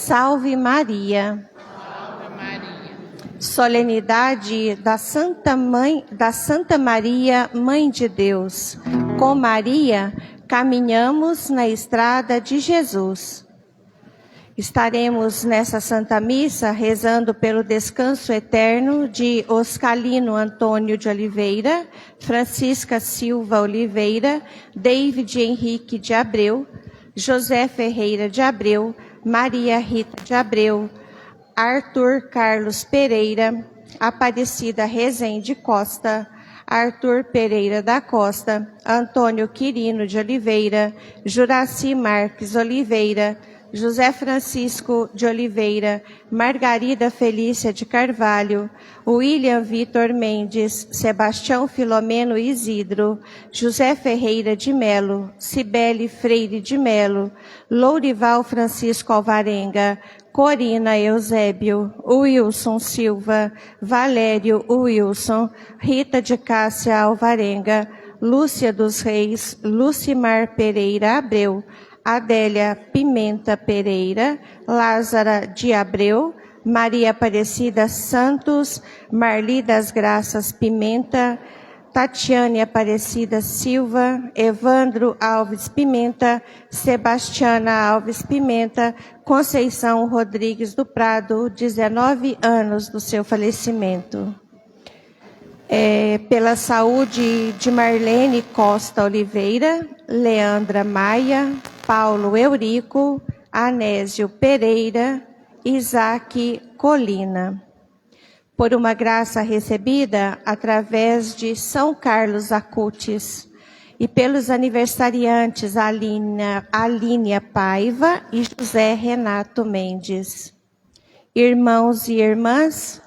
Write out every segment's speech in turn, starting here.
Salve Maria. Solenidade da Santa Maria, Mãe de Deus. Com Maria, caminhamos na estrada de Jesus. Estaremos nessa Santa Missa rezando pelo descanso eterno de Oscalino Antônio de Oliveira, Francisca Silva Oliveira, David Henrique de Abreu, José Ferreira de Abreu, Maria Rita de Abreu, Arthur Carlos Pereira, Aparecida Rezende Costa, Arthur Pereira da Costa, Antônio Quirino de Oliveira, Juraci Marques Oliveira, José Francisco de Oliveira, Margarida Felícia de Carvalho, William Vitor Mendes, Sebastião Filomeno Isidro, José Ferreira de Melo, Cibele Freire de Melo, Lourival Francisco Alvarenga, Corina Eusébio, Wilson Silva, Valério Wilson, Rita de Cássia Alvarenga, Lúcia dos Reis, Lucimar Pereira Abreu, Adélia Pimenta Pereira, Lázara de Abreu, Maria Aparecida Santos, Marli das Graças Pimenta, Tatiane Aparecida Silva, Evandro Alves Pimenta, Sebastiana Alves Pimenta, Conceição Rodrigues do Prado, 19 anos do seu falecimento. Pela saúde de Marlene Costa Oliveira, Leandra Maia, Paulo Eurico, Anésio Pereira, Isaac Colina. Por uma graça recebida através de São Carlos Acutis e pelos aniversariantes Alínia Paiva e José Renato Mendes. Irmãos e irmãs,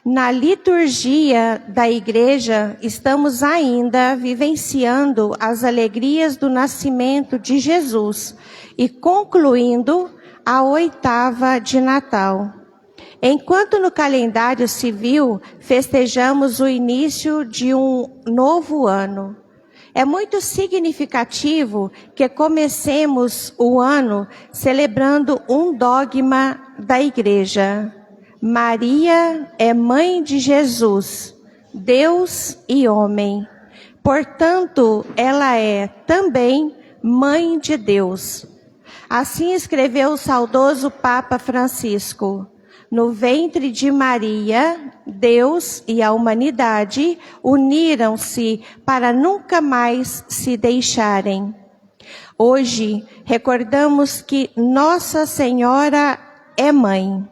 na liturgia da Igreja, estamos ainda vivenciando as alegrias do nascimento de Jesus e concluindo a oitava de Natal. Enquanto no calendário civil festejamos o início de um novo ano, é muito significativo que comecemos o ano celebrando um dogma da Igreja. Maria é mãe de Jesus, Deus e homem. Portanto, ela é também mãe de Deus. Assim escreveu o saudoso Papa Francisco. No ventre de Maria, Deus e a humanidade uniram-se para nunca mais se deixarem. Hoje, recordamos que Nossa Senhora é mãe.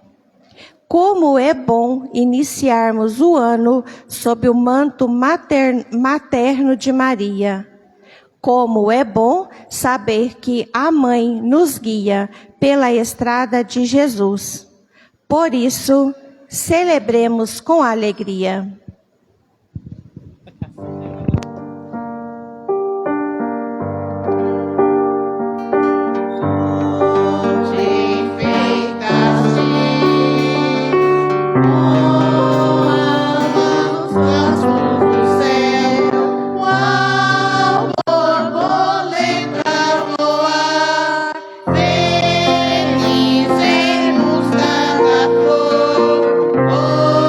Como é bom iniciarmos o ano sob o manto materno de Maria. Como é bom saber que a mãe nos guia pela estrada de Jesus. Por isso, celebremos com alegria.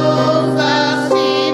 Ouça-se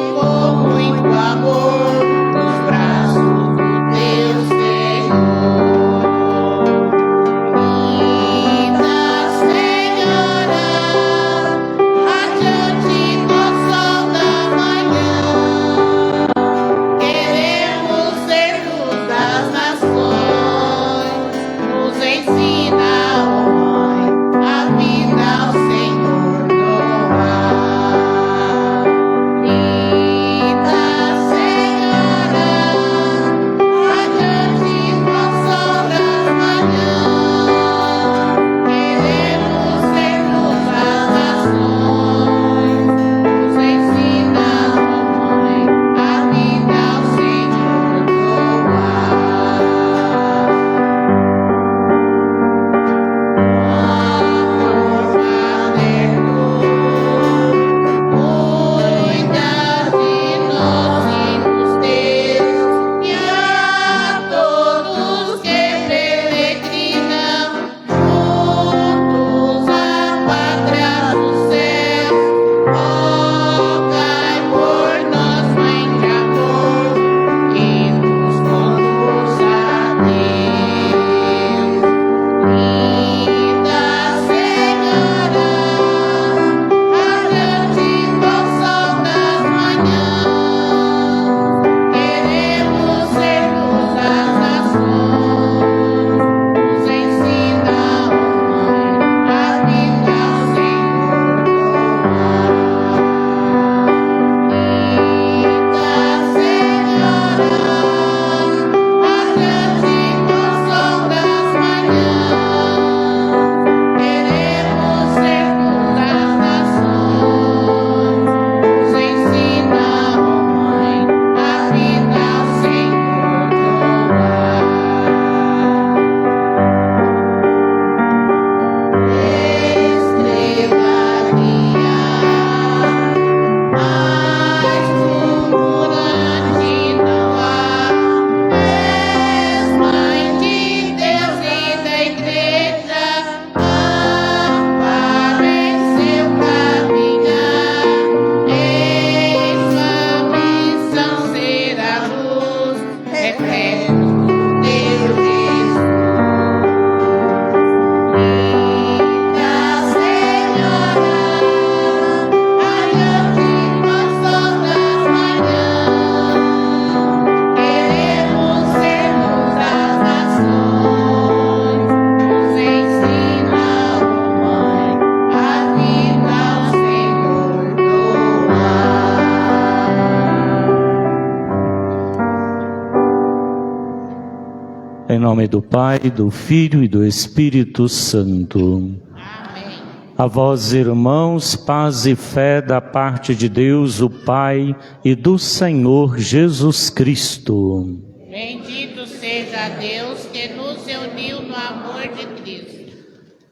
nome do Pai, do Filho e do Espírito Santo. Amém. A vós, irmãos, paz e fé da parte de Deus, o Pai, e do Senhor Jesus Cristo. Bendito seja Deus que nos uniu no amor de Cristo.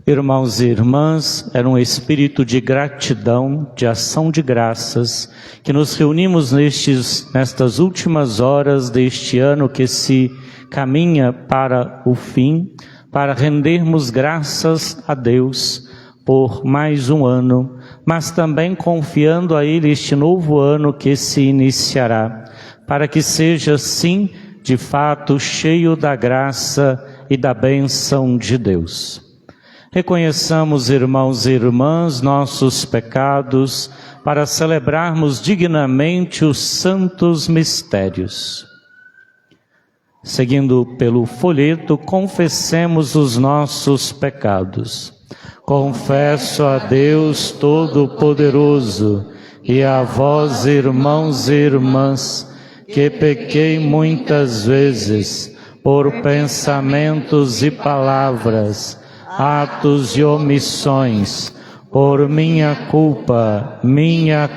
Irmãos e irmãs, era um espírito de gratidão, de ação de graças, que nos reunimos nestas últimas horas deste ano que se caminha para o fim, para rendermos graças a Deus por mais um ano, mas também confiando a Ele este novo ano que se iniciará, para que seja, sim, de fato, cheio da graça e da bênção de Deus. Reconheçamos, irmãos e irmãs, nossos pecados, para celebrarmos dignamente os santos mistérios. Seguindo pelo folheto, confessemos os nossos pecados. Confesso a Deus Todo-Poderoso e a vós, irmãos e irmãs, que pequei muitas vezes por pensamentos e palavras, atos e omissões, por minha culpa, minha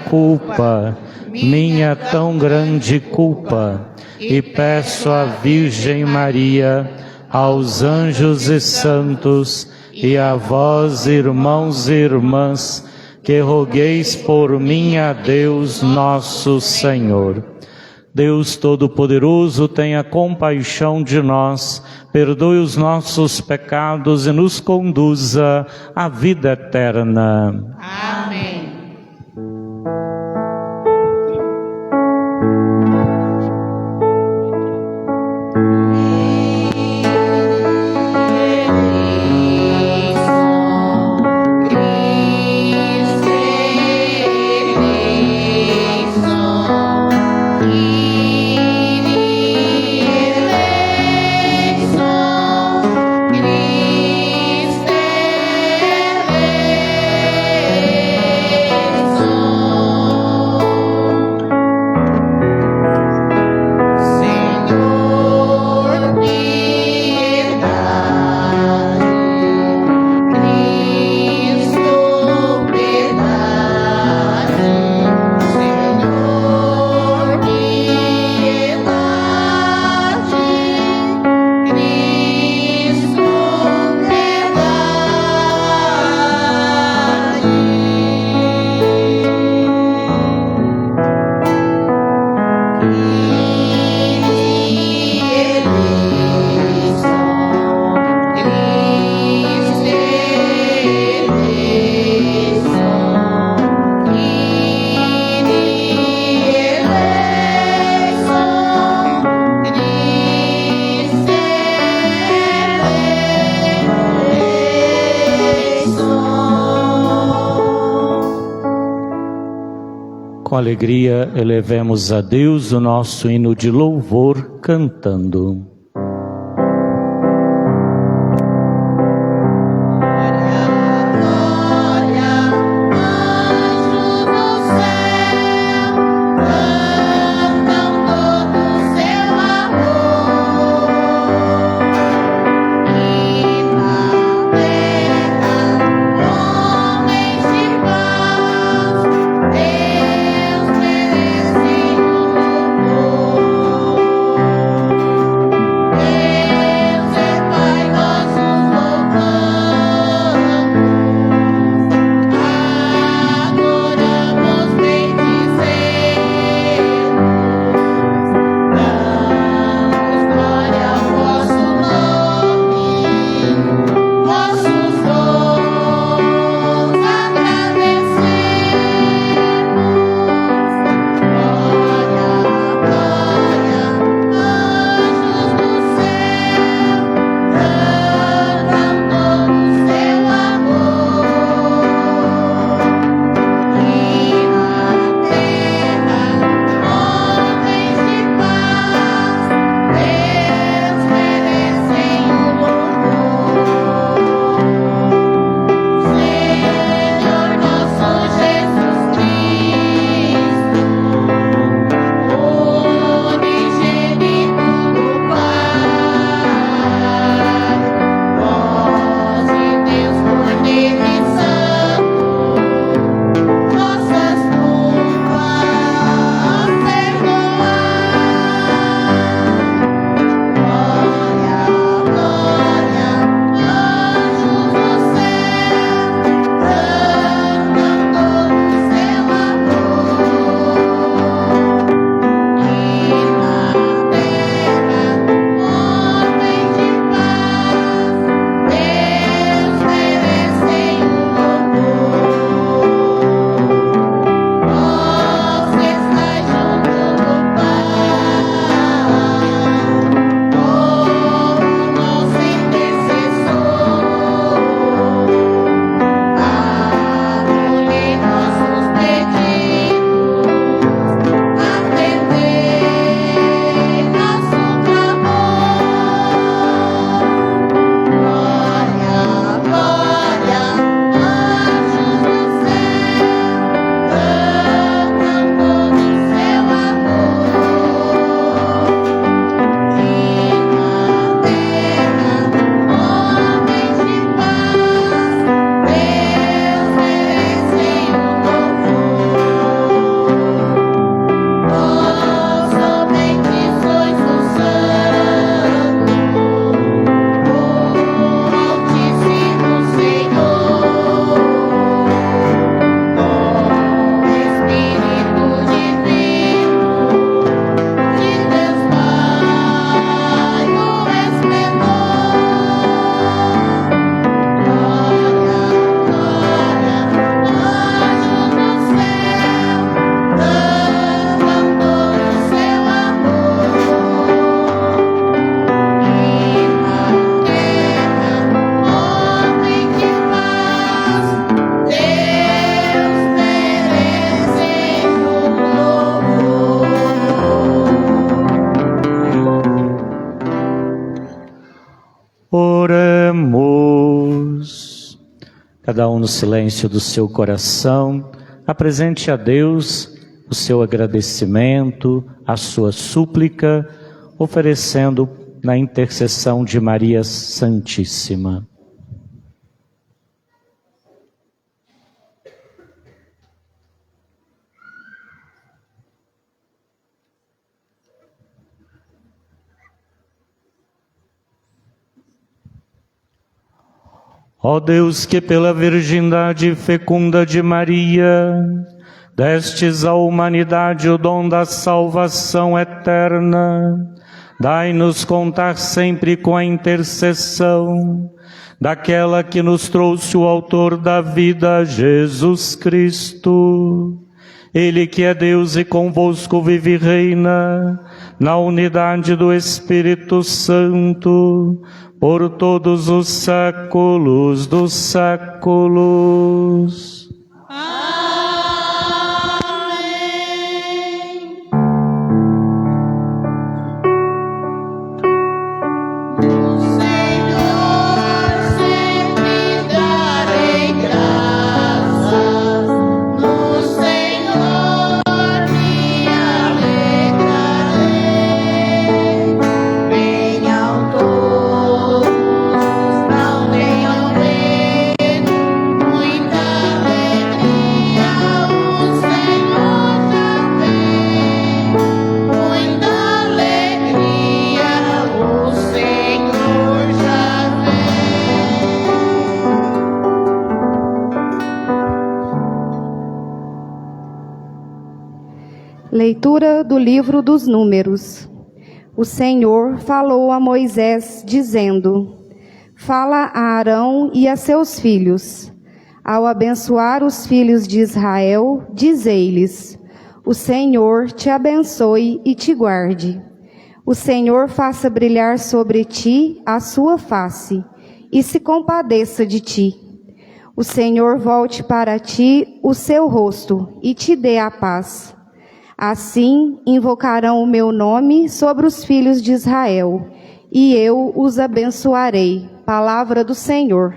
tão grande culpa, e peço à Virgem Maria, aos anjos e santos, e a vós, irmãos e irmãs, que rogueis por mim a Deus nosso Senhor. Deus Todo-Poderoso, tenha compaixão de nós, perdoe os nossos pecados e nos conduza à vida eterna. Amém. Com alegria, elevemos a Deus o nosso hino de louvor, cantando. Oremos. Cada um no silêncio do seu coração, apresente a Deus o seu agradecimento, a sua súplica, oferecendo na intercessão de Maria Santíssima. Ó Deus, que pela virgindade fecunda de Maria, destes à humanidade o dom da salvação eterna, dai-nos contar sempre com a intercessão daquela que nos trouxe o autor da vida, Jesus Cristo. Ele que é Deus e convosco vive e reina, na unidade do Espírito Santo, por todos os séculos dos séculos. Leitura do livro dos Números. O Senhor falou a Moisés, dizendo: Fala a Arão e a seus filhos. Ao abençoar os filhos de Israel, dizei-lhes: O Senhor te abençoe e te guarde. O Senhor faça brilhar sobre ti a sua face e se compadeça de ti. O Senhor volte para ti o seu rosto e te dê a paz. Assim invocarão o meu nome sobre os filhos de Israel, e eu os abençoarei. Palavra do Senhor.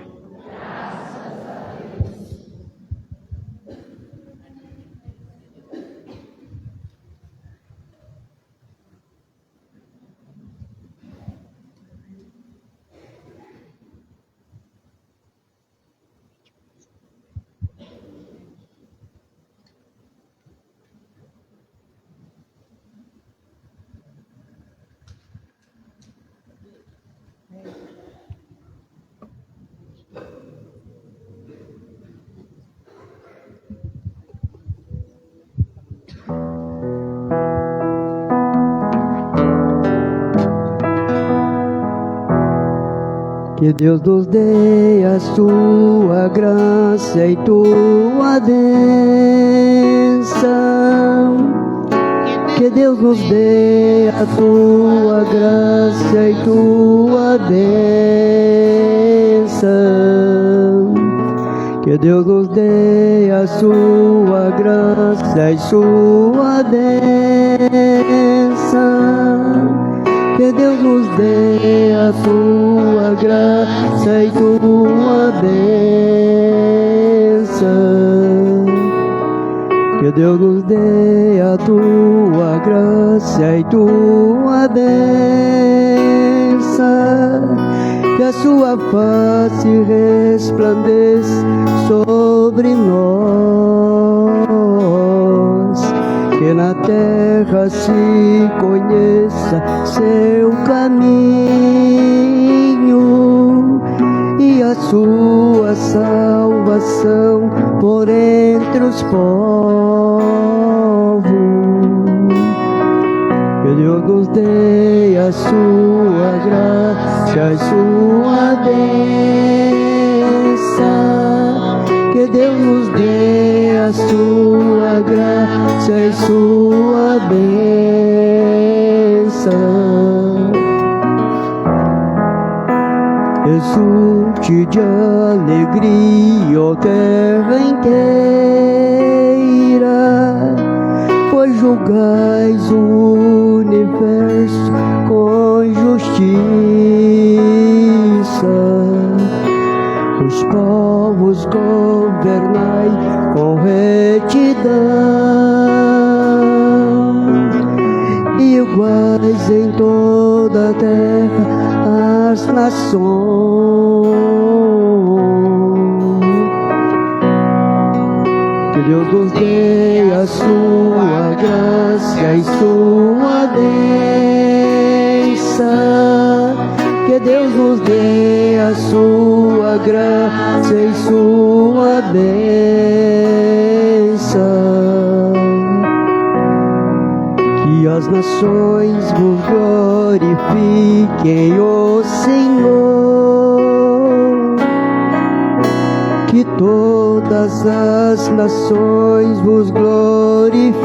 Que Deus nos dê a sua graça e tua bênção. Que Deus nos dê a sua graça e tua bênção. Que Deus nos dê a sua graça e sua bênção. Que Deus nos dê a tua graça e tua bênção. Que Deus nos dê a tua graça e tua bênção. Que a sua face resplandeça sobre nós. Que na terra se conheça seu caminho e a sua salvação por entre os povos. Que Deus nos dê a sua graça e sua bênção. Que Deus nos dê a sua graça e sua bênção. Exulte de alegria, ó terra inteira, pois julgais o universo com justiça. Os povos governai com retidão, iguais em toda a terra as nações. Que Deus nos dê a sua graça e sua bênção. Que Deus nos dê a sua graça e sua bênção. Que as nações vos glorifiquem, ó Senhor. Que todas as nações vos glorifiquem.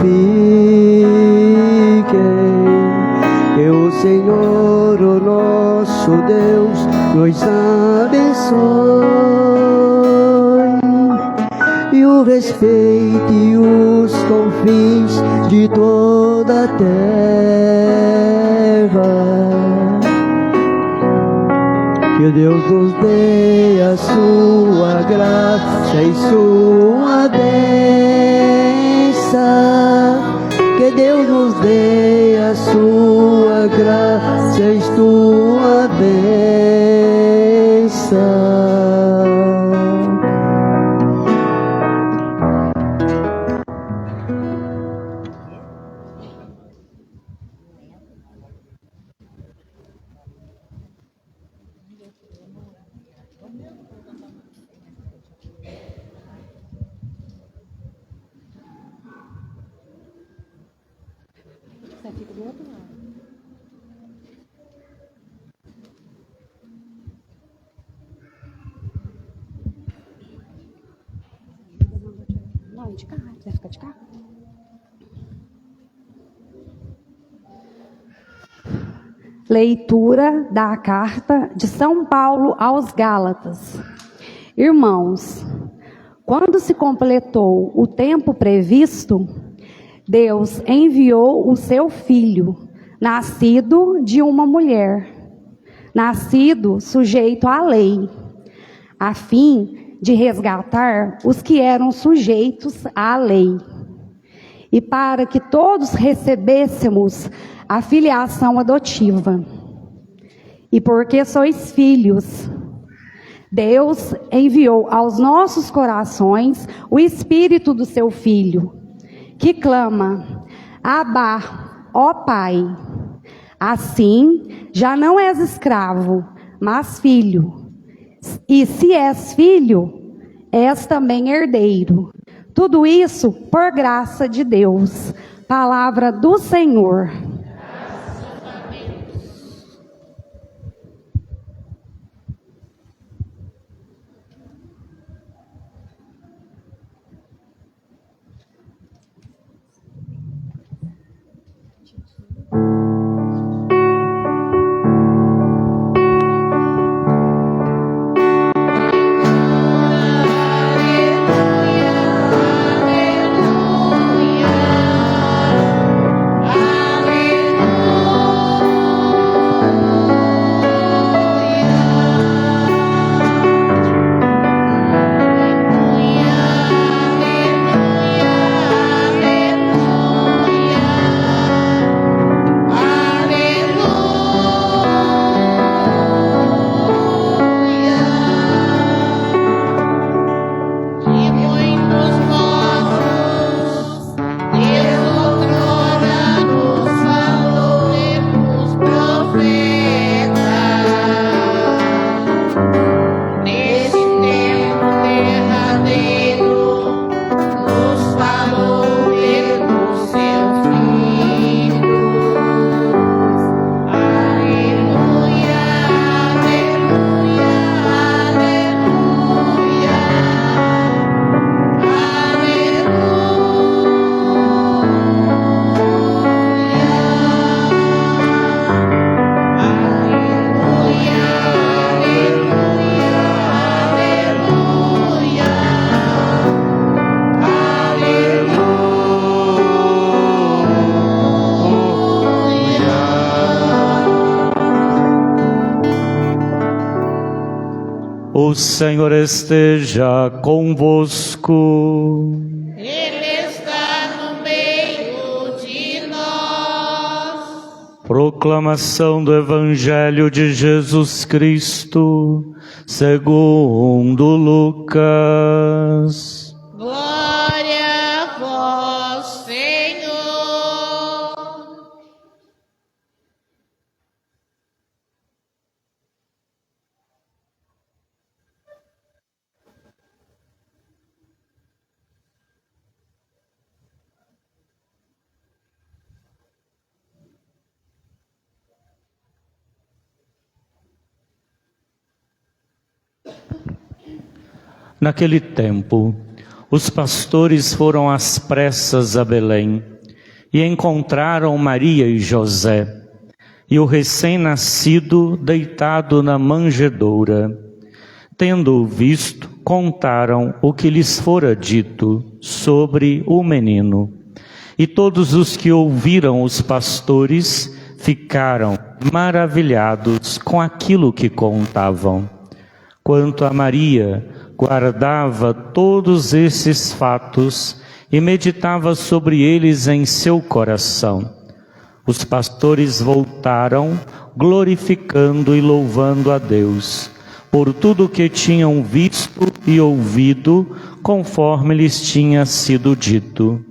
Que o Senhor, o nosso Deus, nos abençoe e o respeite e os confins de toda a terra. Que Deus nos dê a sua graça e sua bênção. Que Deus nos dê a sua graça e sua bênção. Não, de cá, vai ficar de cá. Leitura da carta de São Paulo aos Gálatas. Irmãos, quando se completou o tempo previsto, Deus enviou o seu Filho, nascido de uma mulher, nascido sujeito à lei, a fim de resgatar os que eram sujeitos à lei, e para que todos recebêssemos a filiação adotiva. E porque sois filhos, Deus enviou aos nossos corações o Espírito do seu Filho, que clama: Abá, ó Pai. Assim, já não és escravo, mas filho. E se és filho, és também herdeiro. Tudo isso por graça de Deus. Palavra do Senhor. Aleluia, O Senhor esteja convosco. Ele está no meio de nós. Proclamação do Evangelho de Jesus Cristo, segundo Lucas. Glória a vós, Senhor. Naquele tempo, os pastores foram às pressas a Belém e encontraram Maria e José e o recém-nascido deitado na manjedoura. Tendo-o visto, contaram o que lhes fora dito sobre o menino. E todos os que ouviram os pastores ficaram maravilhados com aquilo que contavam. Quanto a Maria, guardava todos esses fatos e meditava sobre eles em seu coração. Os pastores voltaram, glorificando e louvando a Deus, por tudo o que tinham visto e ouvido, conforme lhes tinha sido dito.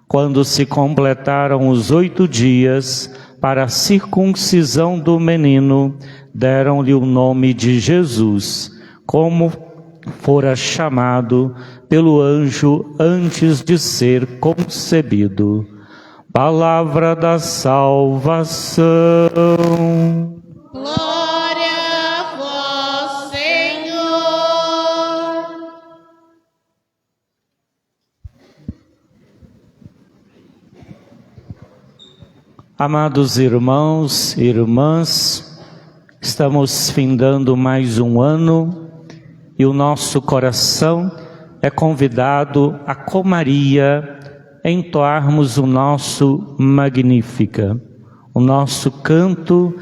Quando se completaram os 8 dias para a circuncisão do menino, deram-lhe o nome de Jesus, como fora chamado pelo anjo antes de ser concebido. Palavra da salvação. Glória a vós, Senhor. Amados irmãos e irmãs, estamos findando mais um ano e o nosso coração é convidado a, com Maria, entoarmos o nosso Magnífica, o nosso canto,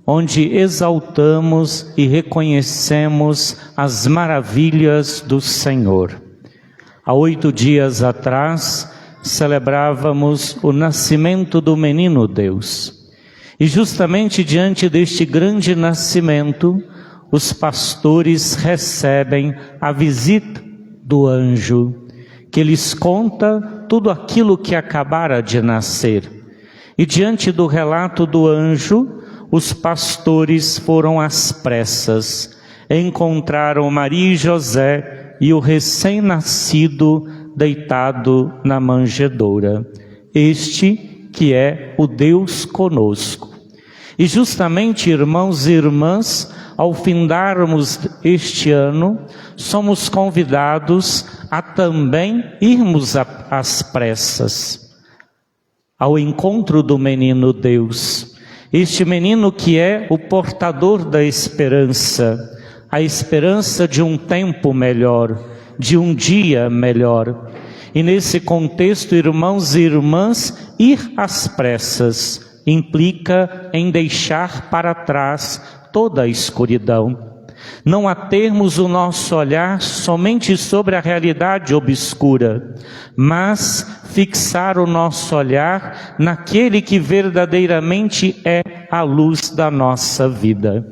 onde exaltamos e reconhecemos as maravilhas do Senhor. Há 8 dias atrás, celebrávamos o nascimento do menino Deus. E justamente diante deste grande nascimento, os pastores recebem a visita do anjo, que lhes conta tudo aquilo que acabara de nascer. E diante do relato do anjo, os pastores foram às pressas, encontraram Maria e José e o recém-nascido deitado na manjedoura. Este que é o Deus conosco. E justamente, irmãos e irmãs, ao findarmos este ano, somos convidados a também irmos às pressas, ao encontro do menino Deus. Este menino que é o portador da esperança, a esperança de um tempo melhor, de um dia melhor. E nesse contexto, irmãos e irmãs, ir às pressas implica em deixar para trás toda a escuridão. Não atermos o nosso olhar somente sobre a realidade obscura, mas fixar o nosso olhar naquele que verdadeiramente é a luz da nossa vida.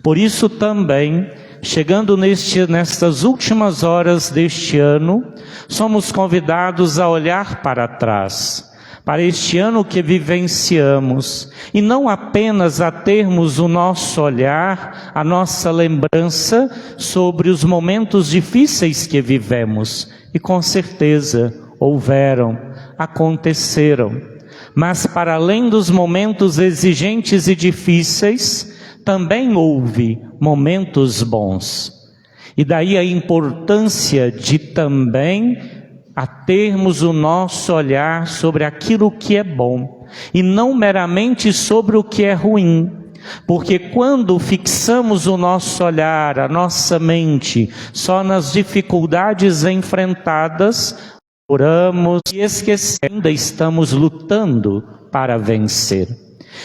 Por isso também, chegando nestas últimas horas deste ano, somos convidados a olhar para trás, para este ano que vivenciamos, e não apenas a termos o nosso olhar, a nossa lembrança sobre os momentos difíceis que vivemos, e com certeza houveram, aconteceram, mas para além dos momentos exigentes e difíceis, também houve momentos bons. E daí a importância de também a termos o nosso olhar sobre aquilo que é bom, e não meramente sobre o que é ruim, porque quando fixamos o nosso olhar, a nossa mente, só nas dificuldades enfrentadas, oramos e esquecemos, ainda estamos lutando para vencer.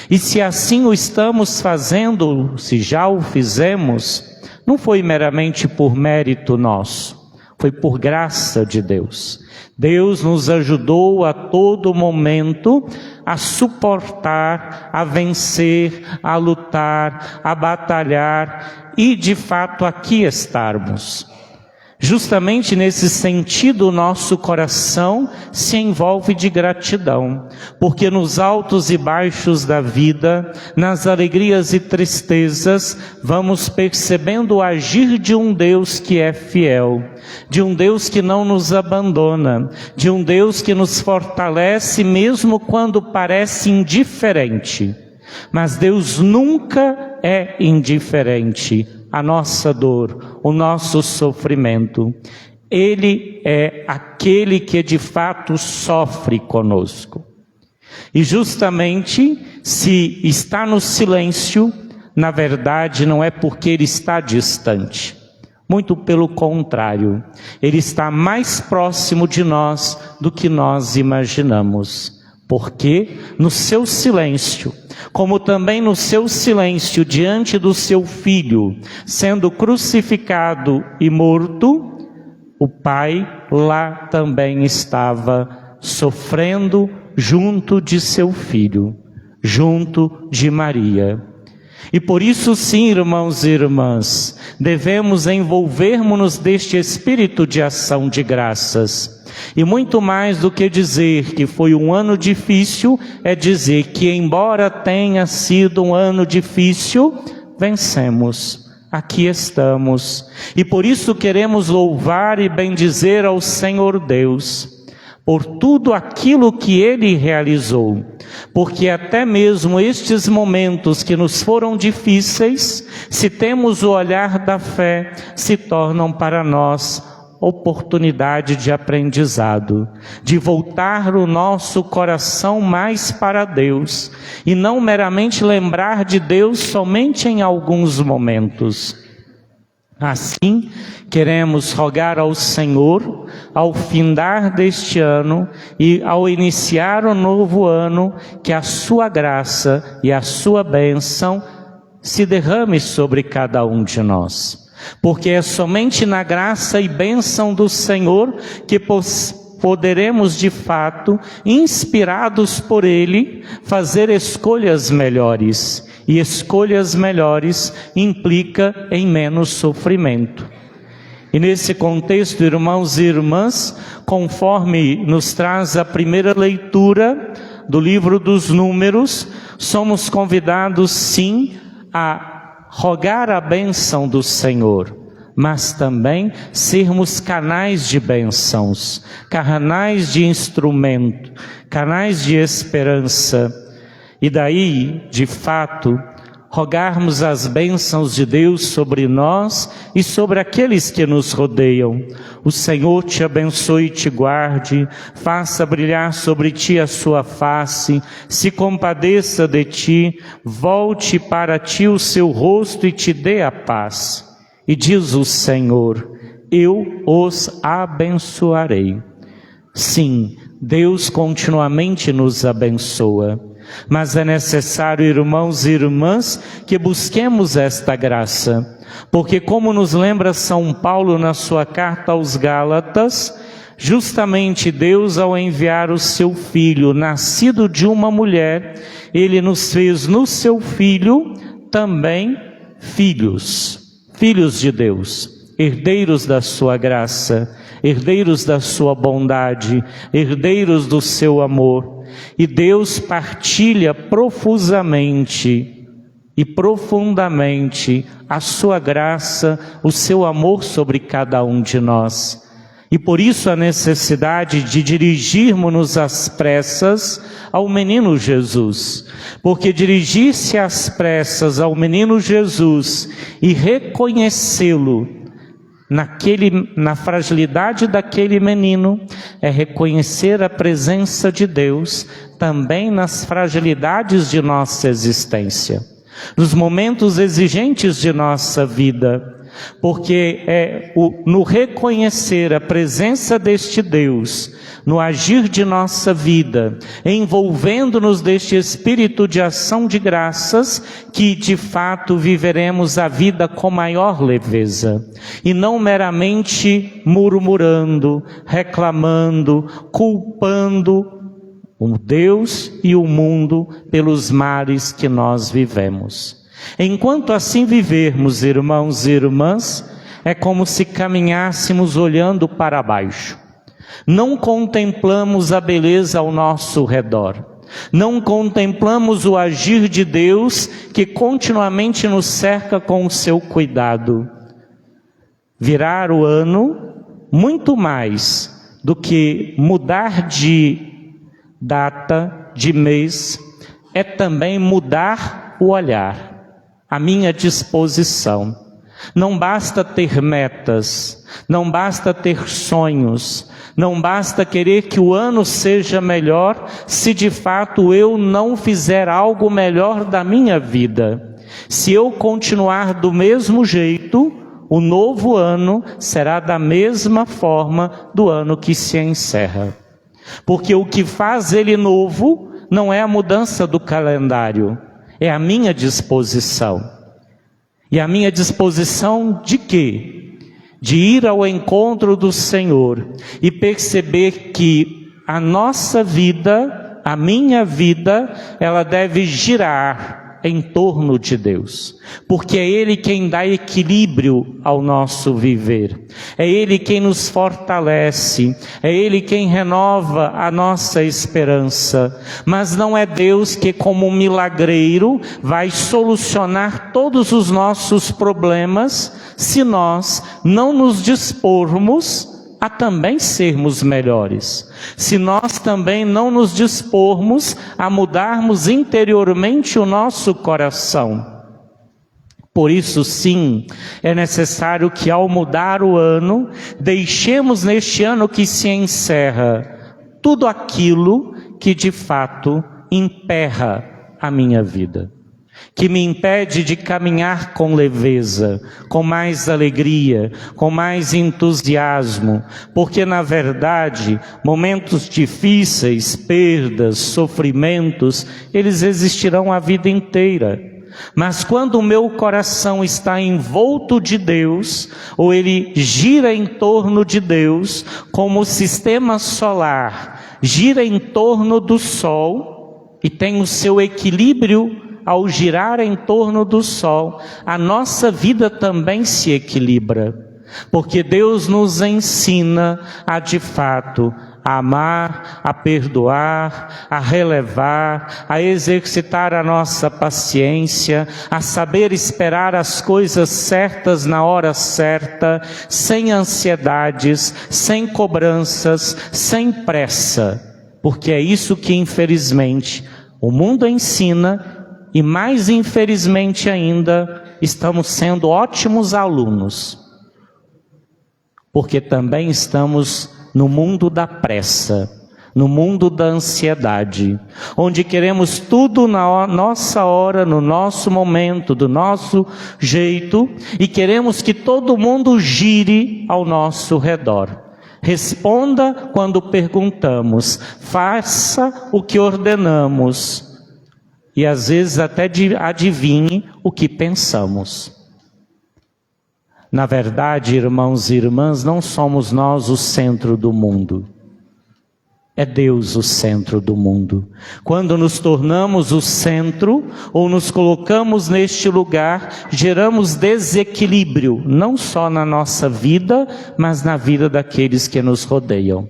E se assim o estamos fazendo, se já o fizemos, não foi meramente por mérito nosso, foi por graça de Deus. Deus nos ajudou a todo momento a suportar, a vencer, a lutar, a batalhar e de fato aqui estarmos. Justamente nesse sentido, o nosso coração se envolve de gratidão, porque nos altos e baixos da vida, nas alegrias e tristezas, vamos percebendo o agir de um Deus que é fiel, de um Deus que não nos abandona, de um Deus que nos fortalece mesmo quando parece indiferente. Mas Deus nunca é indiferente à nossa dor, o nosso sofrimento. Ele é aquele que de fato sofre conosco. E justamente se está no silêncio, na verdade não é porque Ele está distante. Muito pelo contrário, Ele está mais próximo de nós do que nós imaginamos. Porque no seu silêncio, como também no seu silêncio diante do seu Filho, sendo crucificado e morto, o Pai lá também estava sofrendo junto de seu Filho, junto de Maria. E por isso sim, irmãos e irmãs, devemos envolvermos-nos deste espírito de ação de graças. E muito mais do que dizer que foi um ano difícil, é dizer que embora tenha sido um ano difícil, vencemos. Aqui estamos. E por isso queremos louvar e bendizer ao Senhor Deus por tudo aquilo que Ele realizou. Porque até mesmo estes momentos que nos foram difíceis, se temos o olhar da fé, se tornam para nós oportunidade de aprendizado, de voltar o nosso coração mais para Deus, e não meramente lembrar de Deus somente em alguns momentos. Assim, queremos rogar ao Senhor, ao findar deste ano e ao iniciar o novo ano, que a sua graça e a sua bênção se derrame sobre cada um de nós. Porque é somente na graça e bênção do Senhor que poderemos de fato, inspirados por Ele, fazer escolhas melhores. E escolhas melhores implica em menos sofrimento. E nesse contexto, irmãos e irmãs, conforme nos traz a primeira leitura do livro dos Números, somos convidados sim a rogar a bênção do Senhor, mas também sermos canais de bênçãos, canais de instrumento, canais de esperança. E daí, de fato, rogarmos as bênçãos de Deus sobre nós e sobre aqueles que nos rodeiam. O Senhor te abençoe e te guarde, faça brilhar sobre ti a sua face, se compadeça de ti, volte para ti o seu rosto e te dê a paz. E diz o Senhor: eu os abençoarei. Sim, Deus continuamente nos abençoa. Mas é necessário, irmãos e irmãs, que busquemos esta graça, porque como nos lembra São Paulo na sua carta aos Gálatas, justamente Deus, ao enviar o seu Filho, nascido de uma mulher, Ele nos fez no seu Filho também filhos, filhos de Deus, herdeiros da sua graça, herdeiros da sua bondade, herdeiros do seu amor. E Deus partilha profusamente e profundamente a sua graça, o seu amor sobre cada um de nós. E por isso a necessidade de dirigirmos-nos às pressas ao menino Jesus. Porque dirigir-se às pressas ao menino Jesus e reconhecê-lo na fragilidade daquele menino, é reconhecer a presença de Deus também nas fragilidades de nossa existência, nos momentos exigentes de nossa vida, porque no reconhecer a presença deste Deus, no agir de nossa vida, envolvendo-nos deste espírito de ação de graças, que de fato viveremos a vida com maior leveza, e não meramente murmurando, reclamando, culpando o Deus e o mundo pelos males que nós vivemos. Enquanto assim vivermos, irmãos e irmãs, é como se caminhássemos olhando para baixo. Não contemplamos a beleza ao nosso redor. Não contemplamos o agir de Deus que continuamente nos cerca com o seu cuidado. Virar o ano, muito mais do que mudar de data, de mês, é também mudar o olhar, a minha disposição. Não basta ter metas, não basta ter sonhos, não basta querer que o ano seja melhor, se de fato eu não fizer algo melhor da minha vida. Se eu continuar do mesmo jeito, o novo ano será da mesma forma do ano que se encerra. Porque o que faz ele novo não é a mudança do calendário, é a minha disposição. E a minha disposição de quê? De ir ao encontro do Senhor e perceber que a nossa vida, a minha vida, ela deve girar em torno de Deus, porque é Ele quem dá equilíbrio ao nosso viver, é Ele quem nos fortalece, é Ele quem renova a nossa esperança, mas não é Deus que, como um milagreiro, vai solucionar todos os nossos problemas, se nós não nos dispormos a também sermos melhores, se nós também não nos dispormos a mudarmos interiormente o nosso coração. Por isso, sim, é necessário que ao mudar o ano, deixemos neste ano que se encerra tudo aquilo que de fato emperra a minha vida, que me impede de caminhar com leveza, com mais alegria, com mais entusiasmo, porque na verdade, momentos difíceis, perdas, sofrimentos, eles existirão a vida inteira. Mas quando o meu coração está envolto de Deus, ou ele gira em torno de Deus, como o sistema solar gira em torno do Sol, e tem o seu equilíbrio ao girar em torno do Sol, a nossa vida também se equilibra, porque Deus nos ensina a de fato a amar, a perdoar, a relevar, a exercitar a nossa paciência, a saber esperar as coisas certas na hora certa, sem ansiedades, sem cobranças, sem pressa, porque é isso que infelizmente o mundo ensina. E mais infelizmente ainda, estamos sendo ótimos alunos, porque também estamos no mundo da pressa, no mundo da ansiedade, onde queremos tudo na nossa hora, no nosso momento, do nosso jeito, e queremos que todo mundo gire ao nosso redor. Responda quando perguntamos, faça o que ordenamos, e às vezes até adivinhe o que pensamos. Na verdade, irmãos e irmãs, não somos nós o centro do mundo. É Deus o centro do mundo. Quando nos tornamos o centro, ou nos colocamos neste lugar, geramos desequilíbrio, não só na nossa vida, mas na vida daqueles que nos rodeiam.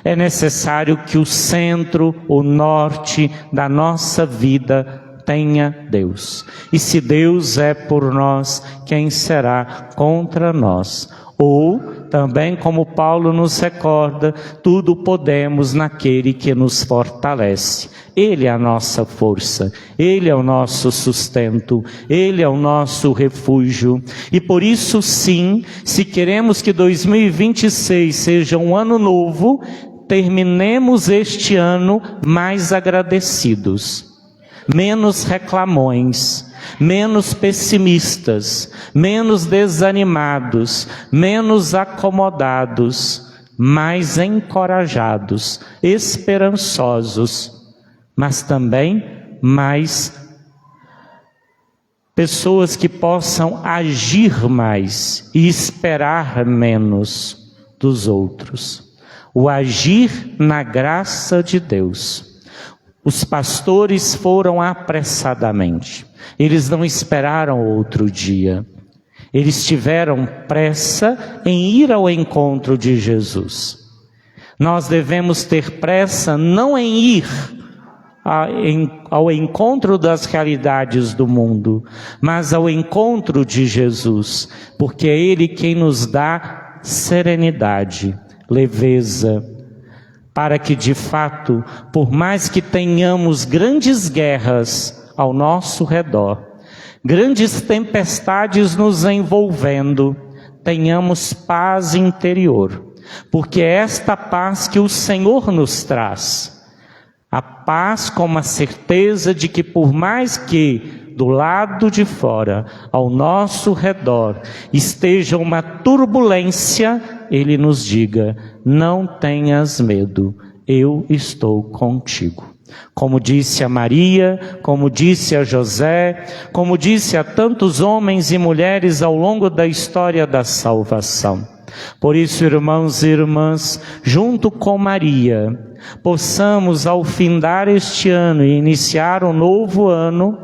É necessário que o centro, o norte da nossa vida tenha Deus. E se Deus é por nós, quem será contra nós? Ou, também como Paulo nos recorda, tudo podemos naquele que nos fortalece. Ele é a nossa força, Ele é o nosso sustento, Ele é o nosso refúgio. E por isso sim, se queremos que 2026 seja um ano novo, terminemos este ano mais agradecidos, menos reclamões, menos pessimistas, menos desanimados, menos acomodados, mais encorajados, esperançosos, mas também mais pessoas que possam agir mais e esperar menos dos outros. O agir na graça de Deus. Os pastores foram apressadamente. Eles não esperaram outro dia. Eles tiveram pressa em ir ao encontro de Jesus. Nós devemos ter pressa não em ir ao encontro das realidades do mundo, mas ao encontro de Jesus, porque é Ele quem nos dá serenidade, leveza, para que de fato, por mais que tenhamos grandes guerras ao nosso redor, grandes tempestades nos envolvendo, tenhamos paz interior, porque é esta paz que o Senhor nos traz. A paz com a certeza de que por mais que do lado de fora, ao nosso redor, esteja uma turbulência, Ele nos diga: não tenhas medo, eu estou contigo. Como disse a Maria, como disse a José, como disse a tantos homens e mulheres ao longo da história da salvação. Por isso, irmãos e irmãs, junto com Maria, possamos ao findar este ano e iniciar um novo ano,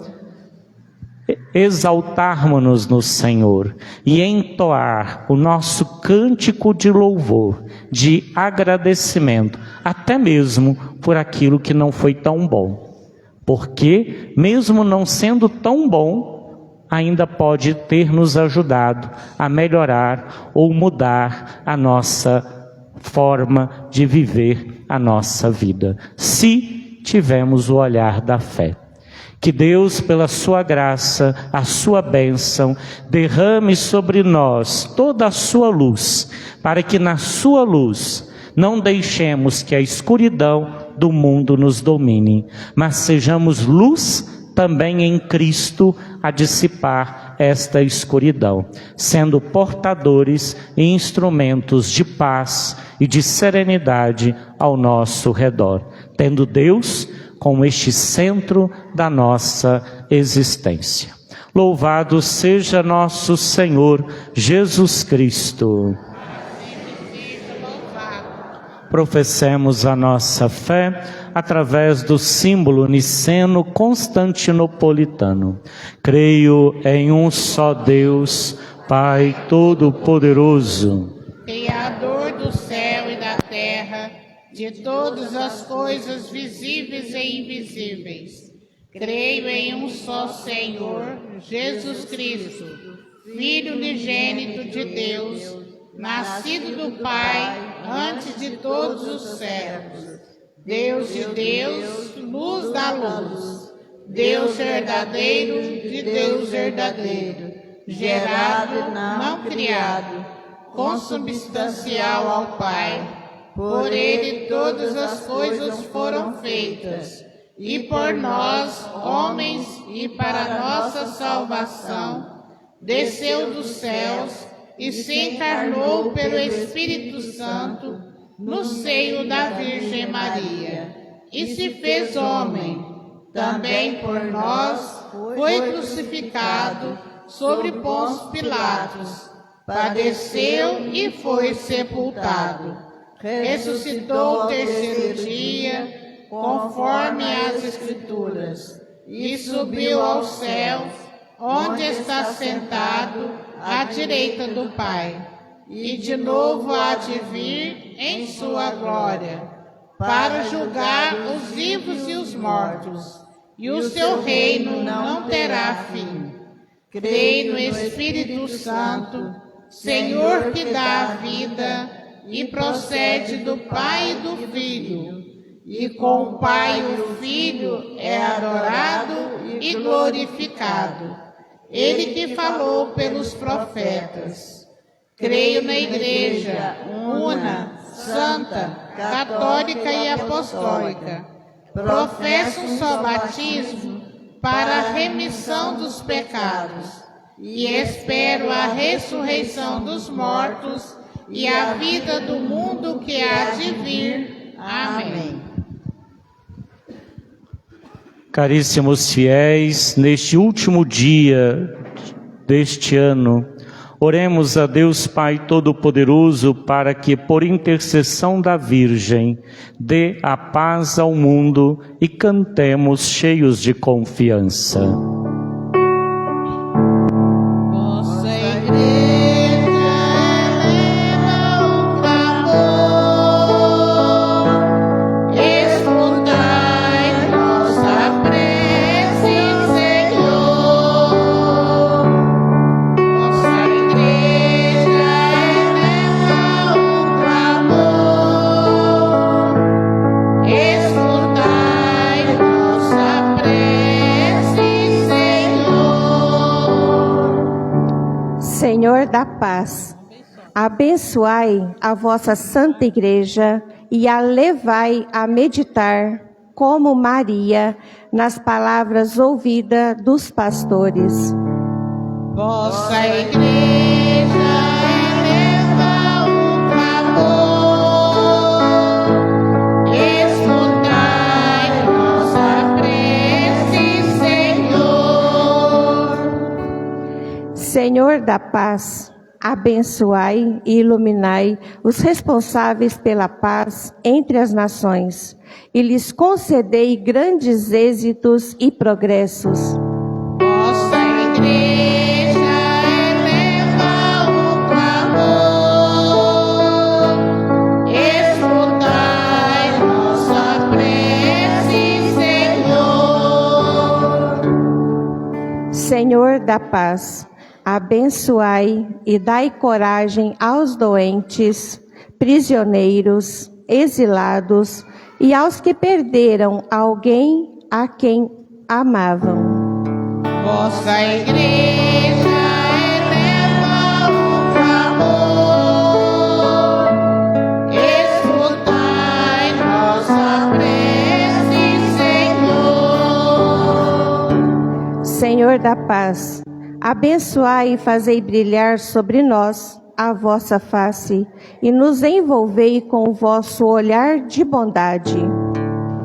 exaltarmos-nos no Senhor e entoar o nosso cântico de louvor, de agradecimento, até mesmo por aquilo que não foi tão bom. Porque, mesmo não sendo tão bom, ainda pode ter nos ajudado a melhorar ou mudar a nossa forma de viver a nossa vida, se tivermos o olhar da fé. Que Deus, pela sua graça, a sua bênção, derrame sobre nós toda a sua luz, para que na sua luz não deixemos que a escuridão do mundo nos domine, mas sejamos luz também em Cristo a dissipar esta escuridão, sendo portadores e instrumentos de paz e de serenidade ao nosso redor, tendo Deus como este centro da nossa existência. Louvado seja nosso Senhor Jesus Cristo. Professemos a nossa fé através do símbolo niceno-constantinopolitano. Creio em um só Deus, Pai Todo-Poderoso, Criador do céu e da terra, de todas as coisas visíveis e invisíveis. Creio em um só Senhor, Jesus Cristo, Filho unigênito de Deus, nascido do Pai antes de todos os séculos. Deus de Deus, luz da luz, Deus verdadeiro de Deus verdadeiro, gerado, não criado, consubstancial ao Pai. Por Ele todas as coisas foram feitas, e por nós, homens, e para nossa salvação, desceu dos céus e se encarnou pelo Espírito Santo no seio da Virgem Maria, e se fez homem. Também por nós foi crucificado sobre Pôncio Pilatos, padeceu e foi sepultado. Ressuscitou o terceiro dia, conforme as Escrituras, e subiu aos céus, onde está sentado à direita do Pai, e de novo há de vir em sua glória, para julgar os vivos e os mortos, e o seu reino não terá fim. Creio no Espírito Santo, Senhor que dá a vida e procede do Pai e do Filho, e com o Pai e o Filho é adorado e glorificado, Ele que falou pelos profetas. Creio na Igreja, una, santa, católica e apostólica. Professo um só batismo, para a remissão dos pecados, e espero a ressurreição dos mortos e a vida do mundo que há de vir. Amém. Caríssimos fiéis, neste último dia deste ano, oremos a Deus Pai Todo-Poderoso para que, por intercessão da Virgem, dê a paz ao mundo e cantemos cheios de confiança. Vossa Igreja eleva o clamor, escutai nossa prece, Senhor. Vossa Igreja eleva o clamor, escutai nossa prece, Senhor. Senhor da paz, abençoai a vossa Santa Igreja e a levai a meditar, como Maria, nas palavras ouvidas dos pastores. Vossa Igreja eleva o clamor, escutai nossa prece, Senhor. Senhor da paz, abençoai e iluminai os responsáveis pela paz entre as nações, e lhes concedei grandes êxitos e progressos. Vossa Igreja eleva o clamor, escutai nossa prece, Senhor. Senhor da paz, abençoai e dai coragem aos doentes, prisioneiros, exilados e aos que perderam alguém a quem amavam. Vossa Igreja eleva o clamor, escutai nossa prece, Senhor. Senhor da paz, abençoai e fazei brilhar sobre nós a vossa face e nos envolvei com o vosso olhar de bondade.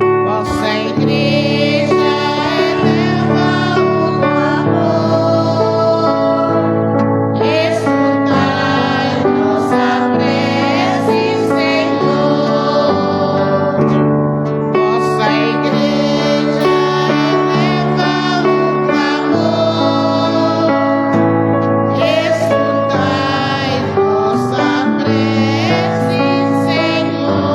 Vossa Igreja eleva o clamor, escutai nossa prece, Senhor. Vossa Igreja eleva o clamor, escutai nossa prece, Senhor.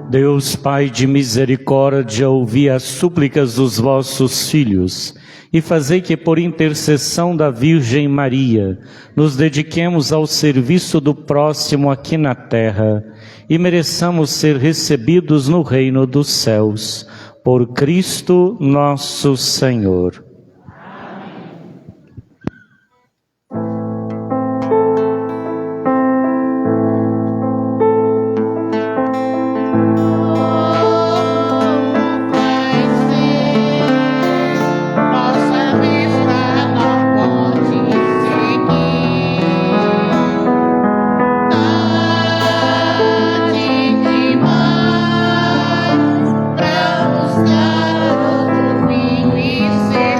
Deus Pai de misericórdia, ouvi as súplicas dos vossos filhos e fazei que, por intercessão da Virgem Maria, nos dediquemos ao serviço do próximo aqui na terra e mereçamos ser recebidos no reino dos céus. Por Cristo nosso Senhor. Nossa vista não pode seguir, tarde demais pra buscar outro fim e ser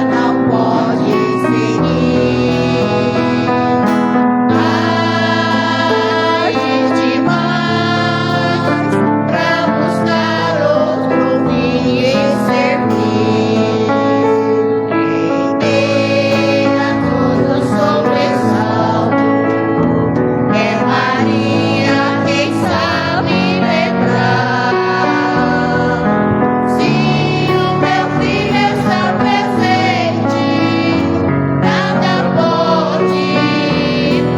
não pode seguir. Agir demais pra buscar outro fim e servir. Inteira todo sobressalto. É Maria quem sabe lembrar. Se o meu filho está presente, nada pode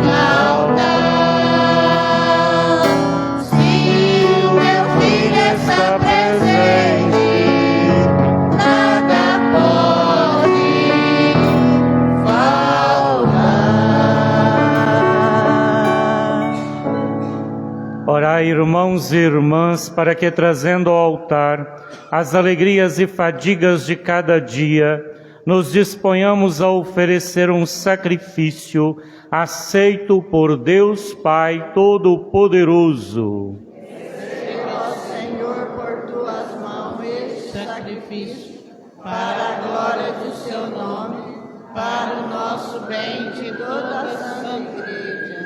faltar. Se o meu filho está presente, nada pode faltar. Orai, irmãos e irmãs, para que, trazendo ao altar as alegrias e fadigas de cada dia, nos disponhamos a oferecer um sacrifício aceito por Deus Pai Todo-Poderoso. Senhor, por tuas mãos este sacrifício, para a glória do seu nome, para o nosso bem de toda a Santa Igreja.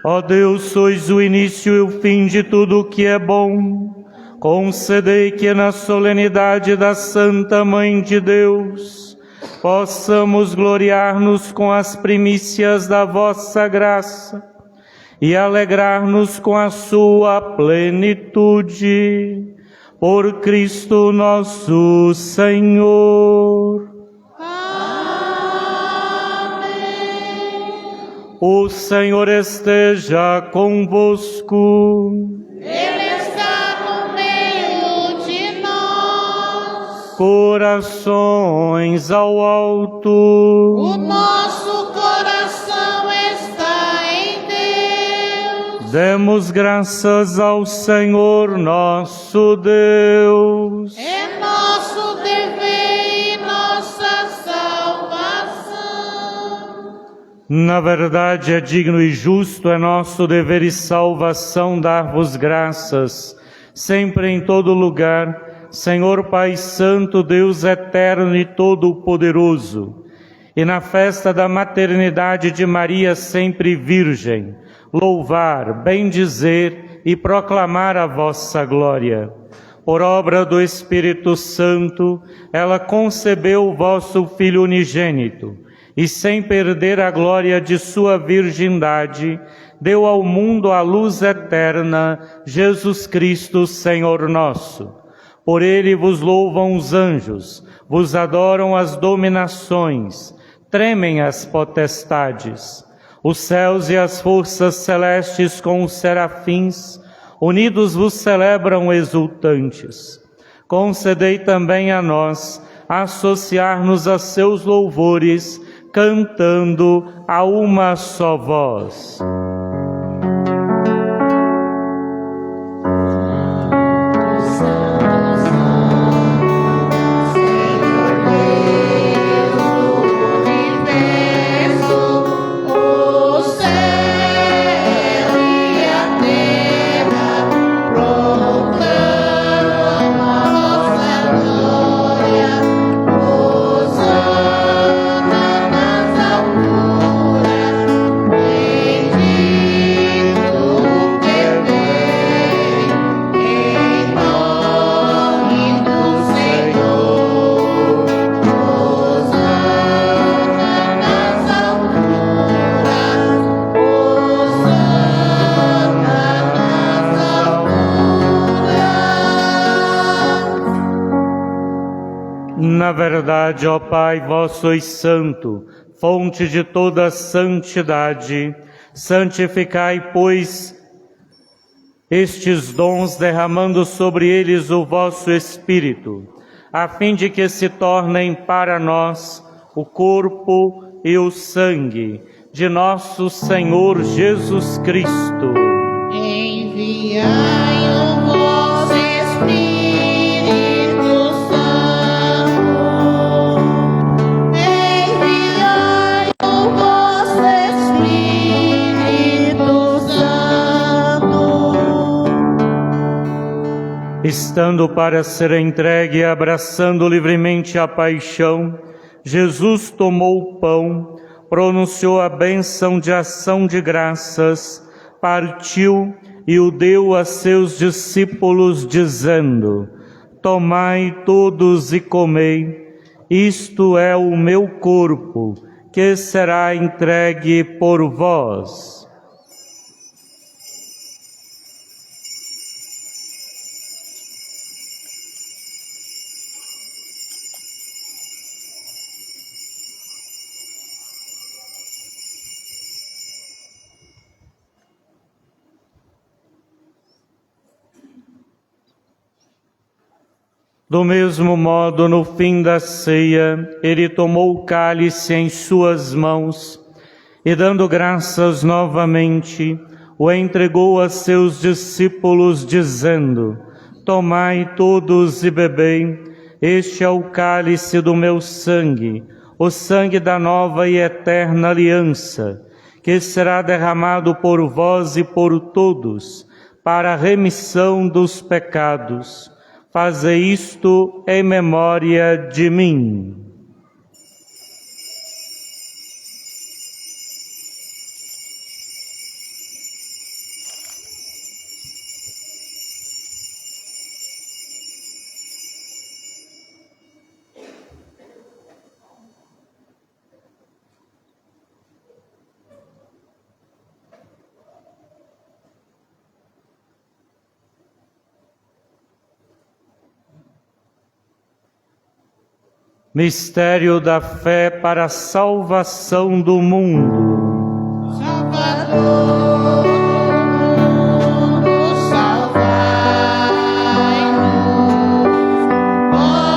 Ó Deus, sois o início e o fim de tudo o que é bom. Concedei que na solenidade da Santa Mãe de Deus possamos gloriar-nos com as primícias da vossa graça e alegrar-nos com a sua plenitude. Por Cristo nosso Senhor. O Senhor esteja convosco. Ele está no meio de nós. Corações ao alto. O nosso coração está em Deus. Demos graças ao Senhor nosso Deus. É nosso dever e nossa salvação. Na verdade, é digno e justo, é nosso dever e salvação dar-vos graças, sempre em todo lugar, Senhor Pai Santo, Deus eterno e todo-poderoso. E na festa da maternidade de Maria sempre Virgem, louvar, bendizer e proclamar a vossa glória. Por obra do Espírito Santo, ela concebeu o vosso Filho unigênito, e sem perder a glória de sua virgindade, deu ao mundo a luz eterna, Jesus Cristo, Senhor nosso. Por ele vos louvam os anjos, vos adoram as dominações, tremem as potestades. Os céus e as forças celestes com os serafins, unidos vos celebram exultantes. Concedei também a nós associar-nos a seus louvores, cantando a uma só voz. Na verdade, ó Pai, vós sois santo, fonte de toda santidade. Santificai, pois, estes dons, derramando sobre eles o vosso Espírito, a fim de que se tornem para nós o corpo e o sangue de nosso Senhor Jesus Cristo. Enviai o vosso Espírito Santo. Enviai o vosso Espírito Santo. estando para ser entregue e abraçando livremente a paixão, Jesus tomou o pão, pronunciou a bênção de ação de graças, partiu e o deu a seus discípulos, dizendo: tomai todos e comei, isto é o meu corpo, que será entregue por vós. Do mesmo modo, no fim da ceia, ele tomou o cálice em suas mãos e, dando graças novamente, o entregou a seus discípulos, dizendo: tomai todos e bebei, este é o cálice do meu sangue, o sangue da nova e eterna aliança, que será derramado por vós e por todos, para a remissão dos pecados. Fazei isto em memória de mim. Mistério da fé para a salvação do mundo. Salvador do mundo, salvai-nos. Ó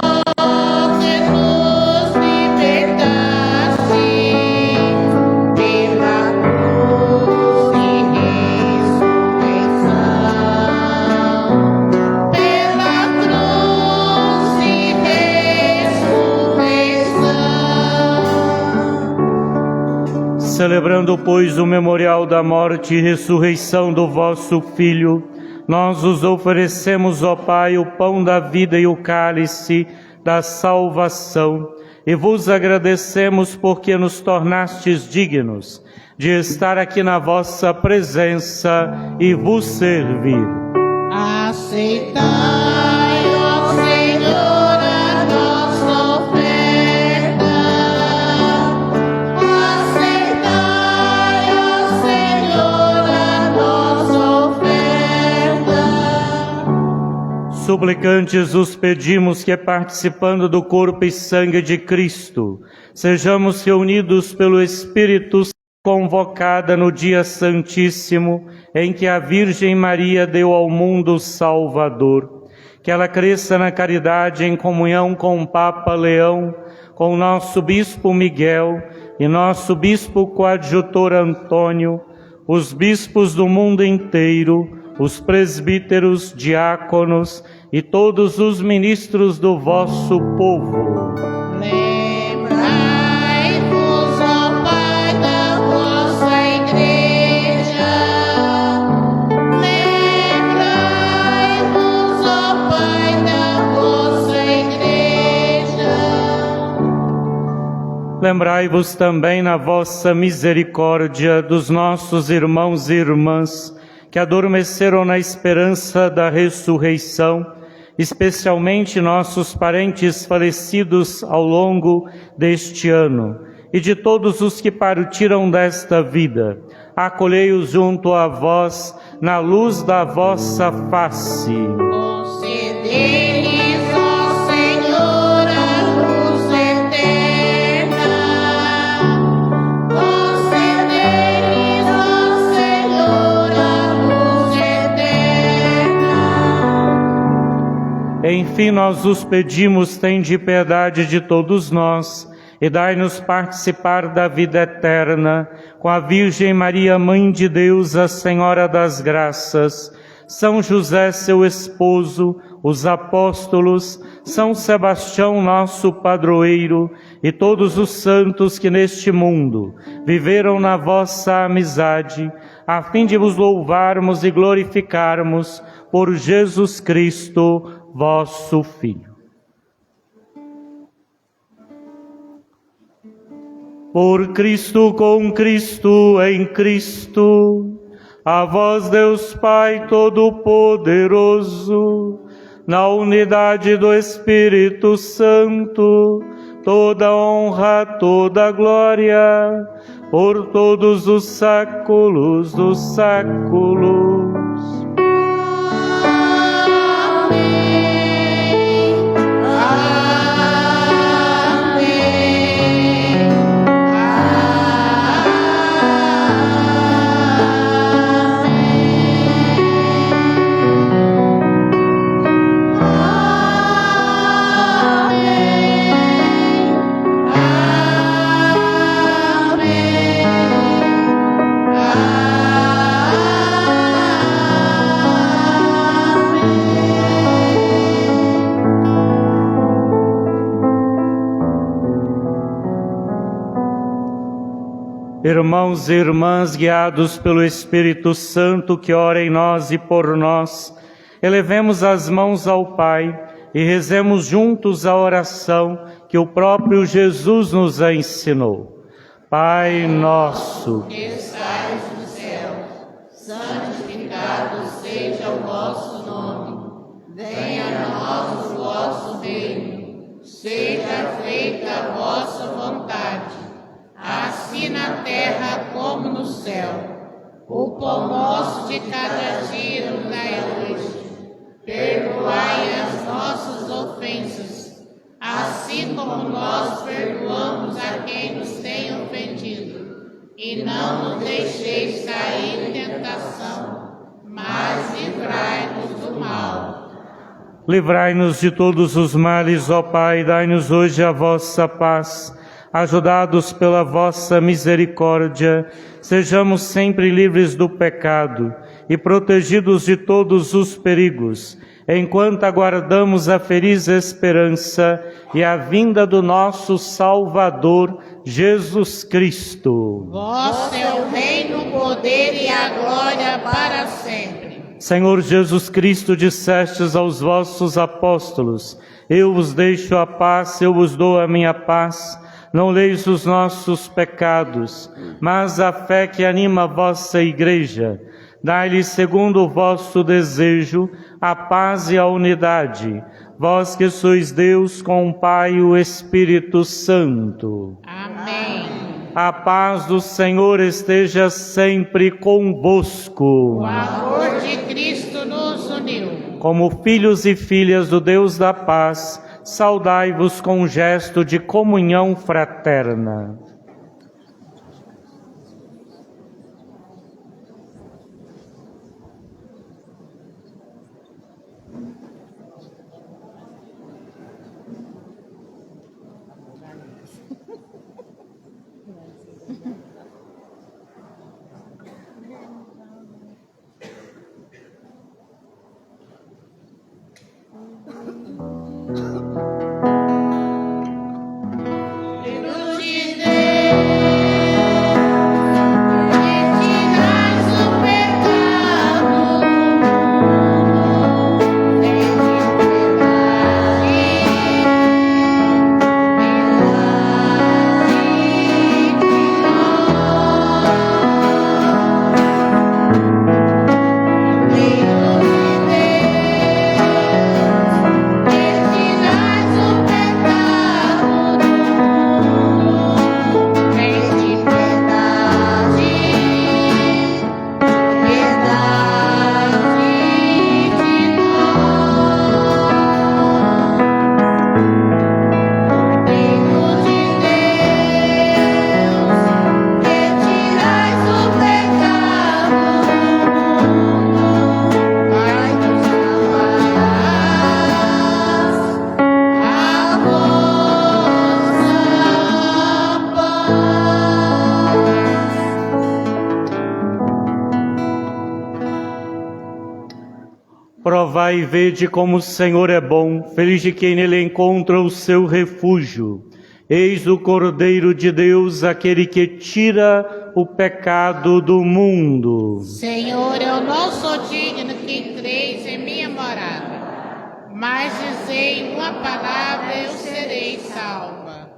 que nos libertaste pela cruz e ressurreição. Pela cruz e Celebrando, pois, o memorial da morte e ressurreição do vosso Filho, nós os oferecemos, ó Pai, o pão da vida e o cálice da salvação, e vos agradecemos porque nos tornastes dignos de estar aqui na vossa presença e vos servir. Aceitai, ó Senhor, a nossa oferta. Aceitai, ó Senhor, a nossa oferta. Suplicantes os pedimos que, participando do corpo e sangue de Cristo, sejamos reunidos pelo Espírito Santo, convocada no dia santíssimo em que a Virgem Maria deu ao mundo o Salvador. Que ela cresça na caridade em comunhão com o Papa Leão, com o nosso Bispo Miguel e nosso Bispo Coadjutor Antônio, os bispos do mundo inteiro, os presbíteros, diáconos e todos os ministros do vosso povo. Lembrai-vos, ó Pai, da vossa Igreja. Lembrai-vos, ó Pai, da vossa Igreja. Lembrai-vos também na vossa misericórdia dos nossos irmãos e irmãs que adormeceram na esperança da ressurreição, especialmente nossos parentes falecidos ao longo deste ano, e de todos os que partiram desta vida. Acolhei-os junto a vós, na luz da vossa face. Concedei-lhes, ó Senhor, a luz eterna. Concedei-lhes, ó Senhor, a luz eterna. Enfim, nós os pedimos, tende piedade de todos nós, e dai-nos participar da vida eterna, com a Virgem Maria, Mãe de Deus, a Senhora das Graças, São José, seu esposo, os apóstolos, São Sebastião, nosso padroeiro, e todos os santos que neste mundo viveram na vossa amizade, a fim de vos louvarmos e glorificarmos por Jesus Cristo, vosso Filho. Por Cristo, com Cristo, em Cristo, a vós, Deus Pai Todo-Poderoso, na unidade do Espírito Santo, toda honra, toda glória, por todos os séculos dos séculos. Irmãos e irmãs, guiados pelo Espírito Santo que ora em nós e por nós, elevemos as mãos ao Pai e rezemos juntos a oração que o próprio Jesus nos ensinou. Pai nosso, que estais no céu, santificado seja o vosso nome. Venha a nós o vosso reino. Seja feita a vossa vontade, assim na terra como no céu. O pão nosso de cada dia nos dai hoje. Perdoai as nossas ofensas, assim como nós perdoamos a quem nos tem ofendido. E não nos deixeis cair em tentação, mas livrai-nos do mal. livrai-nos de todos os males, ó Pai, dai-nos hoje a vossa paz. Ajudados pela vossa misericórdia, sejamos sempre livres do pecado e protegidos de todos os perigos, enquanto aguardamos a feliz esperança e a vinda do nosso Salvador, Jesus Cristo. Vosso é o reino, o poder e a glória para sempre. Senhor Jesus Cristo, dissestes aos vossos apóstolos: eu vos deixo a paz, eu vos dou a minha paz. Não leis os nossos pecados, mas a fé que anima a vossa Igreja. Dai-lhe, segundo o vosso desejo, a paz e a unidade. Vós que sois Deus com o Pai e o Espírito Santo. Amém. A paz do Senhor esteja sempre convosco. O amor de Cristo nos uniu. Como filhos e filhas do Deus da paz, saudai-vos com um gesto de comunhão fraterna. Provai e vede como o Senhor é bom, feliz de quem nele encontra o seu refúgio. Eis o Cordeiro de Deus, aquele que tira o pecado do mundo. Senhor, eu não sou digno que entreis em minha morada, mas dizei uma palavra e eu serei salva.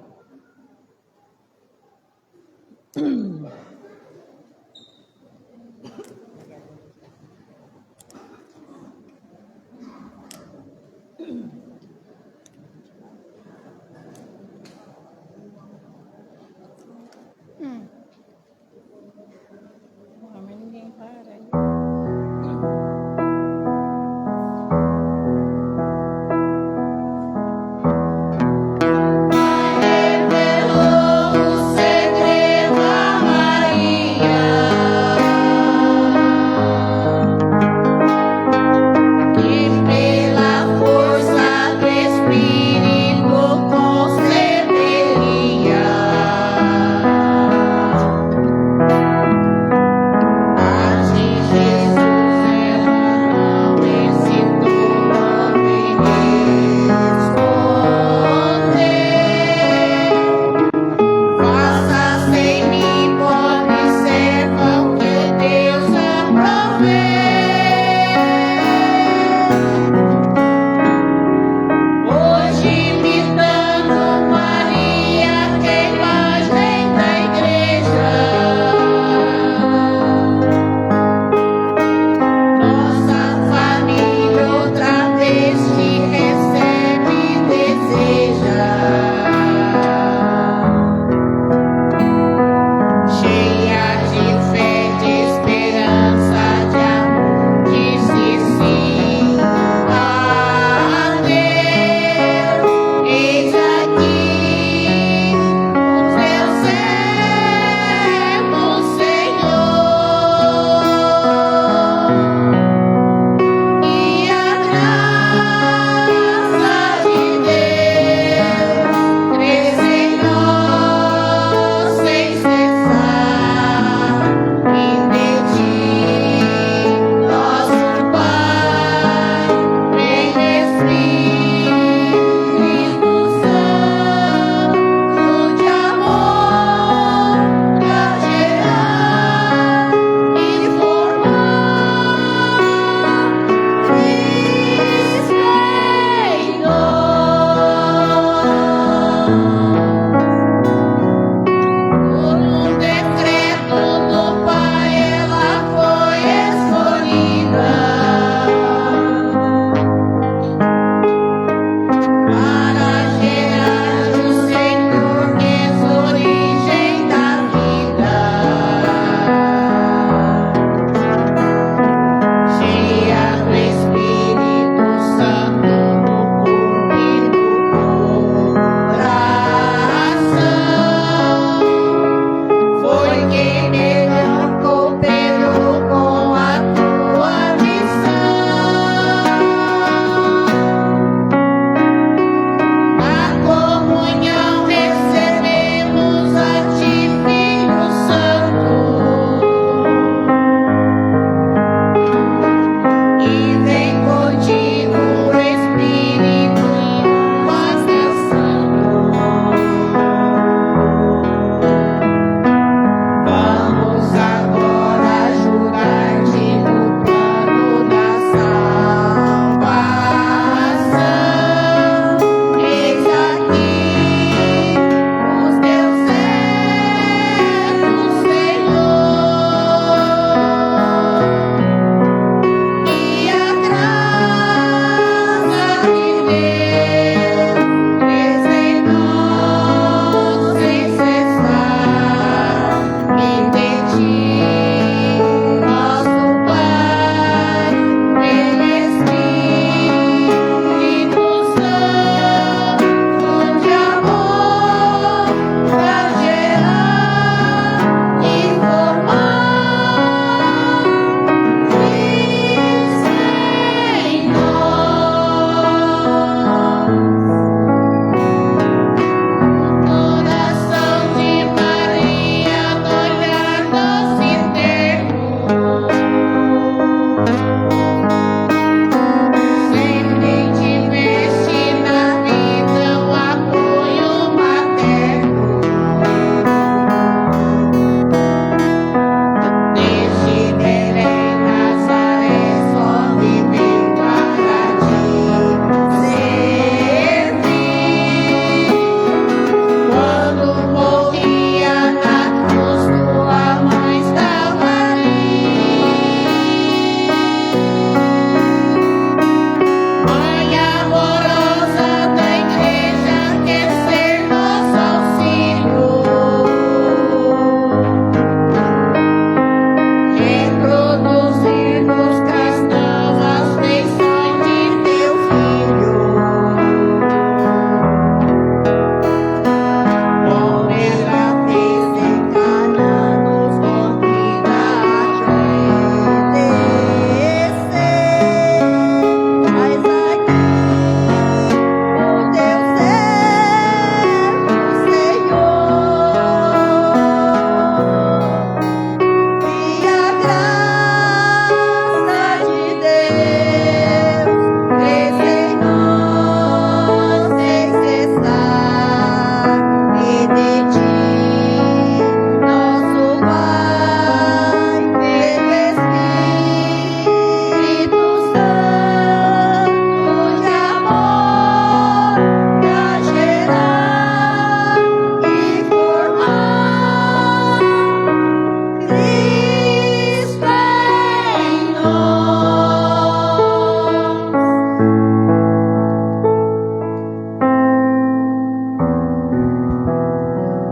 Mas ninguém para. Revelou o segredo amarelo.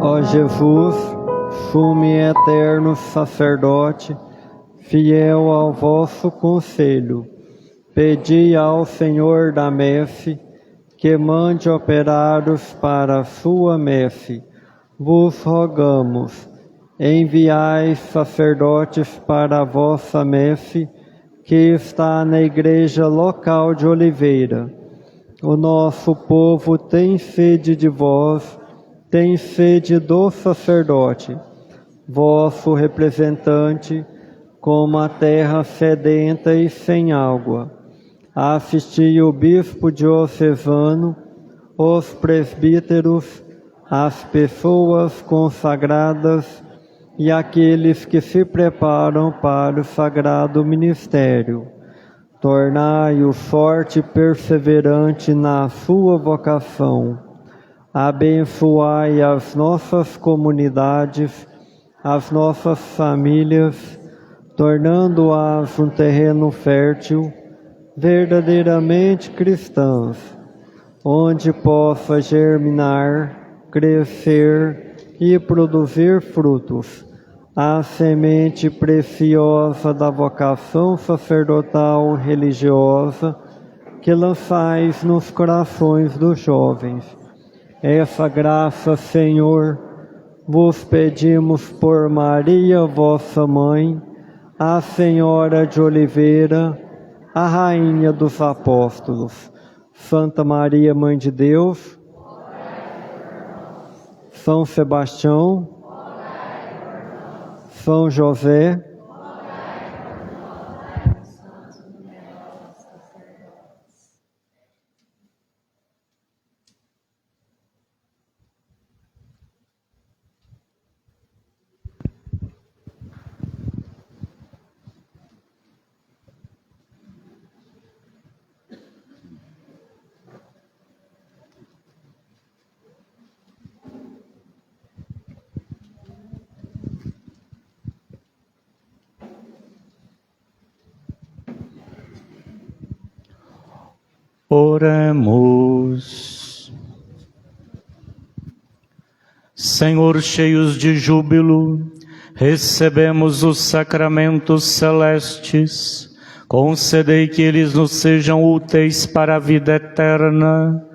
Ó Jesus, sumo eterno sacerdote, fiel ao vosso conselho, pedi ao Senhor da messe que mande operários para a sua messe. Vos rogamos, enviai sacerdotes para a vossa messe, que está na igreja local de Oliveira. O nosso povo tem sede de vós, tem sede do sacerdote, vosso representante, como a terra sedenta e sem água. Assisti o bispo diocesano, os presbíteros, as pessoas consagradas e aqueles que se preparam para o sagrado ministério. Tornai-o forte e perseverante na sua vocação. Abençoai as nossas comunidades, as nossas famílias, tornando-as um terreno fértil, verdadeiramente cristãs, onde possa germinar, crescer e produzir frutos, a semente preciosa da vocação sacerdotal religiosa que lançais nos corações dos jovens. Essa graça, Senhor, vos pedimos por Maria, vossa mãe, a Senhora de Oliveira, a Rainha dos Apóstolos, Santa Maria, Mãe de Deus, São Sebastião, São José, Oremos. Senhor, cheios de júbilo, recebemos os sacramentos celestes. Concedei que eles nos sejam úteis para a vida eterna.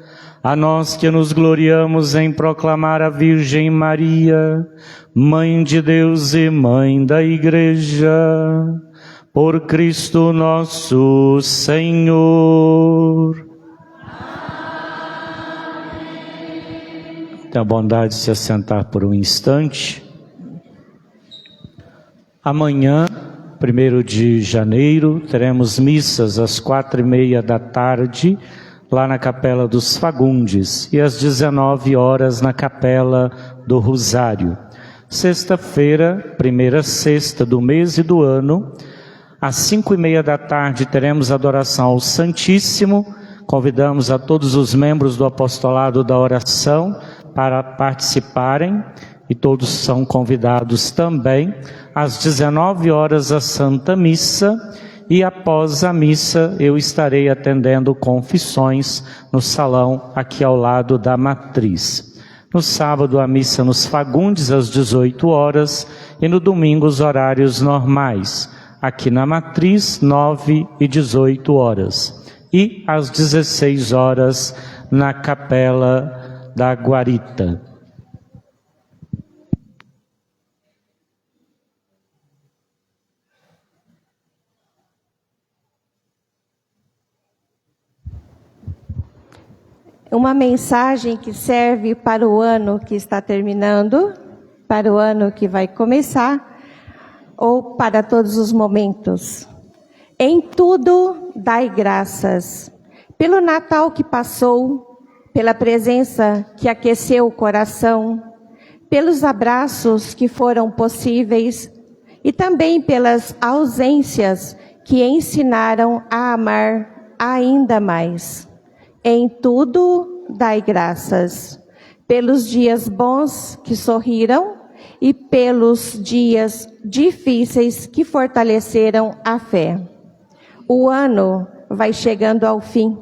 A nós que nos gloriamos em proclamar a Virgem Maria, Mãe de Deus e Mãe da Igreja, por Cristo nosso Senhor. Tenha a bondade de se assentar por um instante. Amanhã, 1º de janeiro, teremos missas às 4h30 da tarde, lá na Capela dos Fagundes, e às 19 horas na Capela do Rosário. Sexta-feira, primeira sexta do mês e do ano, às 5h30 da tarde teremos adoração ao Santíssimo. Convidamos a todos os membros do apostolado da oração para participarem, e todos são convidados também. Às 19 horas a Santa Missa, e após a missa eu estarei atendendo confissões no salão aqui ao lado da matriz. No sábado a missa nos Fagundes às 18 horas e no domingo os horários normais. Aqui na matriz, 9 e 18 horas. E às 16 horas na Capela da Guarita. Uma mensagem que serve para o ano que está terminando, para o ano que vai começar, ou para todos os momentos. Em tudo dai graças, pelo Natal que passou, pela presença que aqueceu o coração, pelos abraços que foram possíveis e também pelas ausências que ensinaram a amar ainda mais. Em tudo dai graças, pelos dias bons que sorriram e pelos dias difíceis que fortaleceram a fé. O ano vai chegando ao fim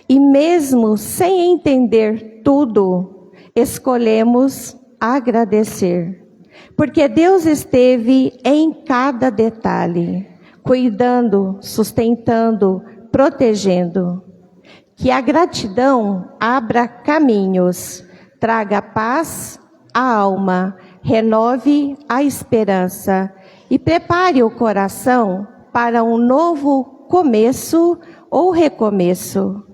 e mesmo sem entender tudo, escolhemos agradecer, porque Deus esteve em cada detalhe, cuidando, sustentando, protegendo. Que a gratidão abra caminhos, traga paz à alma, renove a esperança e prepare o coração para um novo começo ou recomeço.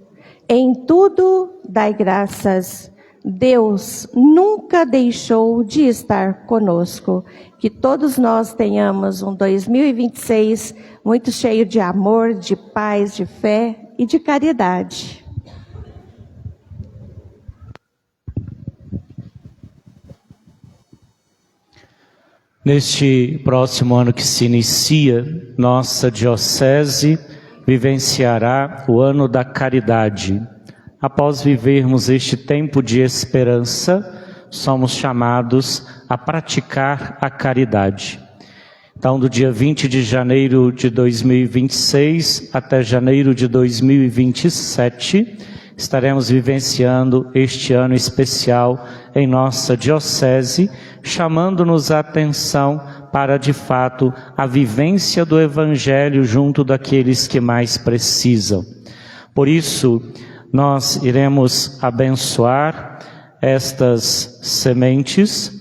Em tudo dai graças. Deus nunca deixou de estar conosco. Que todos nós tenhamos um 2026 muito cheio de amor, de paz, de fé e de caridade. Neste próximo ano que se inicia, nossa diocese vivenciará o ano da caridade. Após vivermos este tempo de esperança, somos chamados a praticar a caridade. Então, do dia 20 de janeiro de 2026 até janeiro de 2027, estaremos vivenciando este ano especial em nossa diocese, chamando-nos a atenção para, de fato, a vivência do Evangelho junto daqueles que mais precisam. Por isso, nós iremos abençoar estas sementes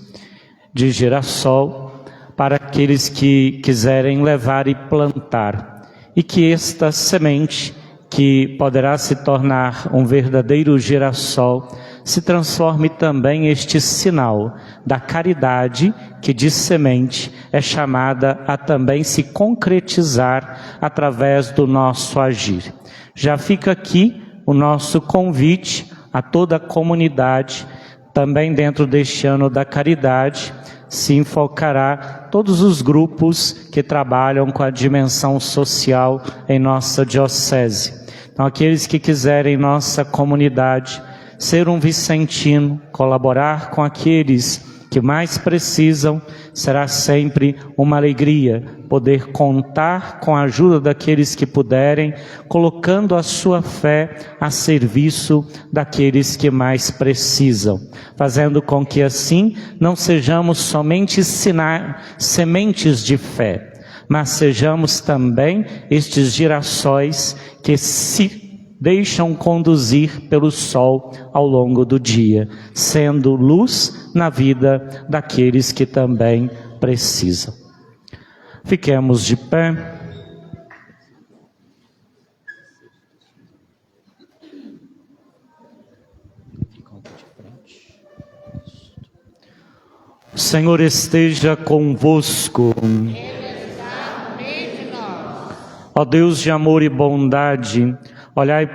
de girassol para aqueles que quiserem levar e plantar. E que esta semente, que poderá se tornar um verdadeiro girassol, se transforme também este sinal da caridade, que de semente é chamada a também se concretizar através do nosso agir. Já fica aqui o nosso convite a toda a comunidade, também dentro deste ano da caridade, se enfocará todos os grupos que trabalham com a dimensão social em nossa diocese. Então, aqueles que quiserem em nossa comunidade ser um vicentino, colaborar com aqueles que mais precisam, será sempre uma alegria poder contar com a ajuda daqueles que puderem, colocando a sua fé a serviço daqueles que mais precisam, fazendo com que assim não sejamos somente sementes de fé, mas sejamos também estes girassóis que se deixam conduzir pelo sol ao longo do dia, sendo luz na vida daqueles que também precisam. Fiquemos de pé. O Senhor esteja convosco. Ele está no meio de nós. Ó Deus de amor e bondade, olhai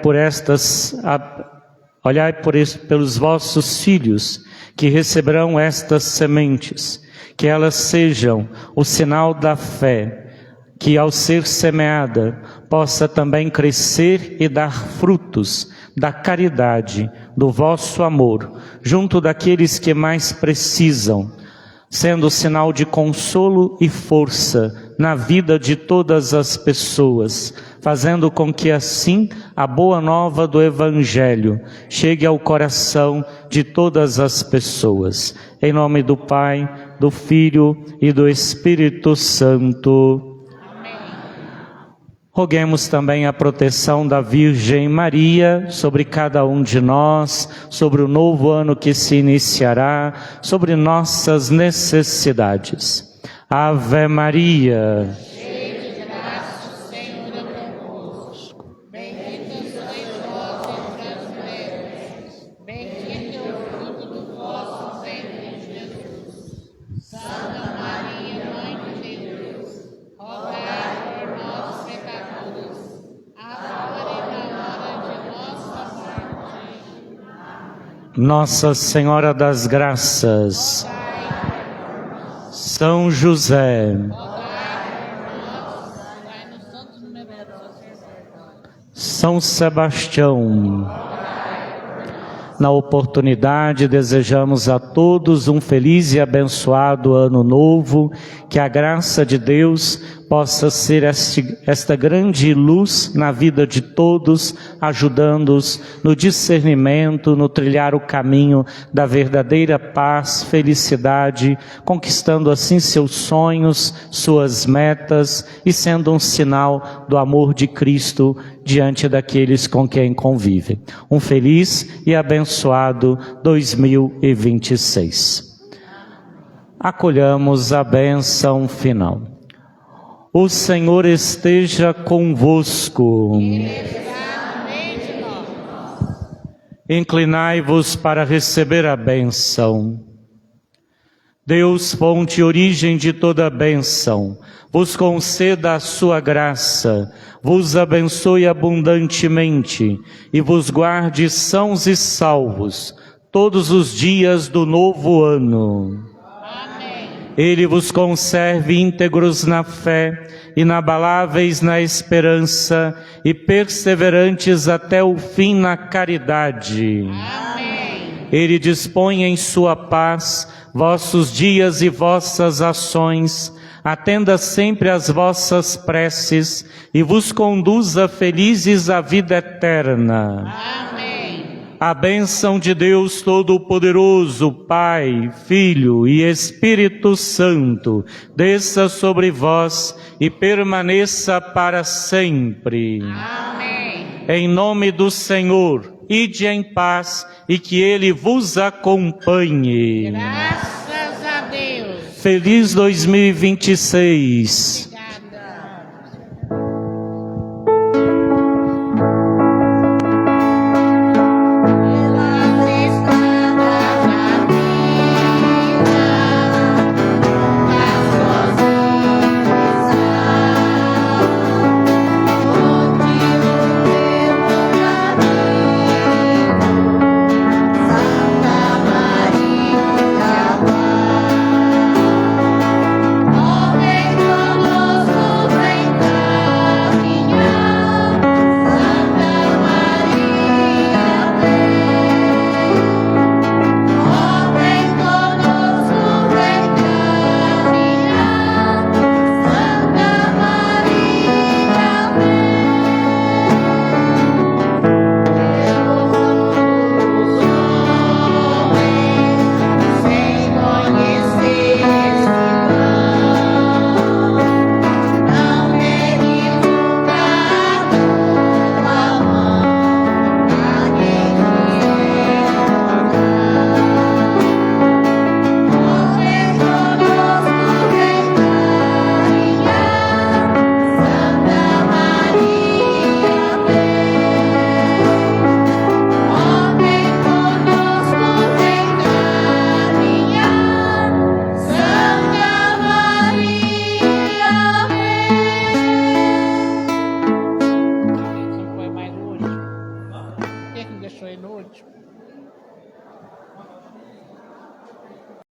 pelos vossos filhos, que receberão estas sementes, que elas sejam o sinal da fé, que ao ser semeada, possa também crescer e dar frutos da caridade, do vosso amor, junto daqueles que mais precisam, sendo sinal de consolo e força na vida de todas as pessoas, fazendo com que assim a boa nova do Evangelho chegue ao coração de todas as pessoas. Em nome do Pai, do Filho e do Espírito Santo. Roguemos também a proteção da Virgem Maria sobre cada um de nós, sobre o novo ano que se iniciará, sobre nossas necessidades. Ave Maria, Cheia de graça, o Senhor é convosco. Bendita sois vós entre as mulheres. Bendito é o fruto do vosso ventre, Jesus. Santa Maria, Mãe de Deus, rogai por nós, pecadores, agora e na hora de nossa morte. Nossa Senhora das Graças, São José, São Sebastião. Na oportunidade, desejamos a todos um feliz e abençoado ano novo, que a graça de Deus possa ser esta grande luz na vida de todos, ajudando-os no discernimento, no trilhar o caminho da verdadeira paz, felicidade, conquistando assim seus sonhos, suas metas e sendo um sinal do amor de Cristo diante daqueles com quem convivem. Um feliz e abençoado 2026. Acolhamos a bênção final. O Senhor esteja convosco. Inclinai-vos para receber a bênção. Deus, fonte e origem de toda bênção, vos conceda a sua graça, vos abençoe abundantemente e vos guarde sãos e salvos todos os dias do novo ano. Ele vos conserve íntegros na fé, inabaláveis na esperança e perseverantes até o fim na caridade. Amém. Ele dispõe em sua paz vossos dias e vossas ações, atenda sempre às vossas preces e vos conduza felizes à vida eterna. Amém. A bênção de Deus Todo-Poderoso, Pai, Filho e Espírito Santo, desça sobre vós e permaneça para sempre. Amém. Em nome do Senhor, ide em paz e que Ele vos acompanhe. Graças a Deus. Feliz 2026.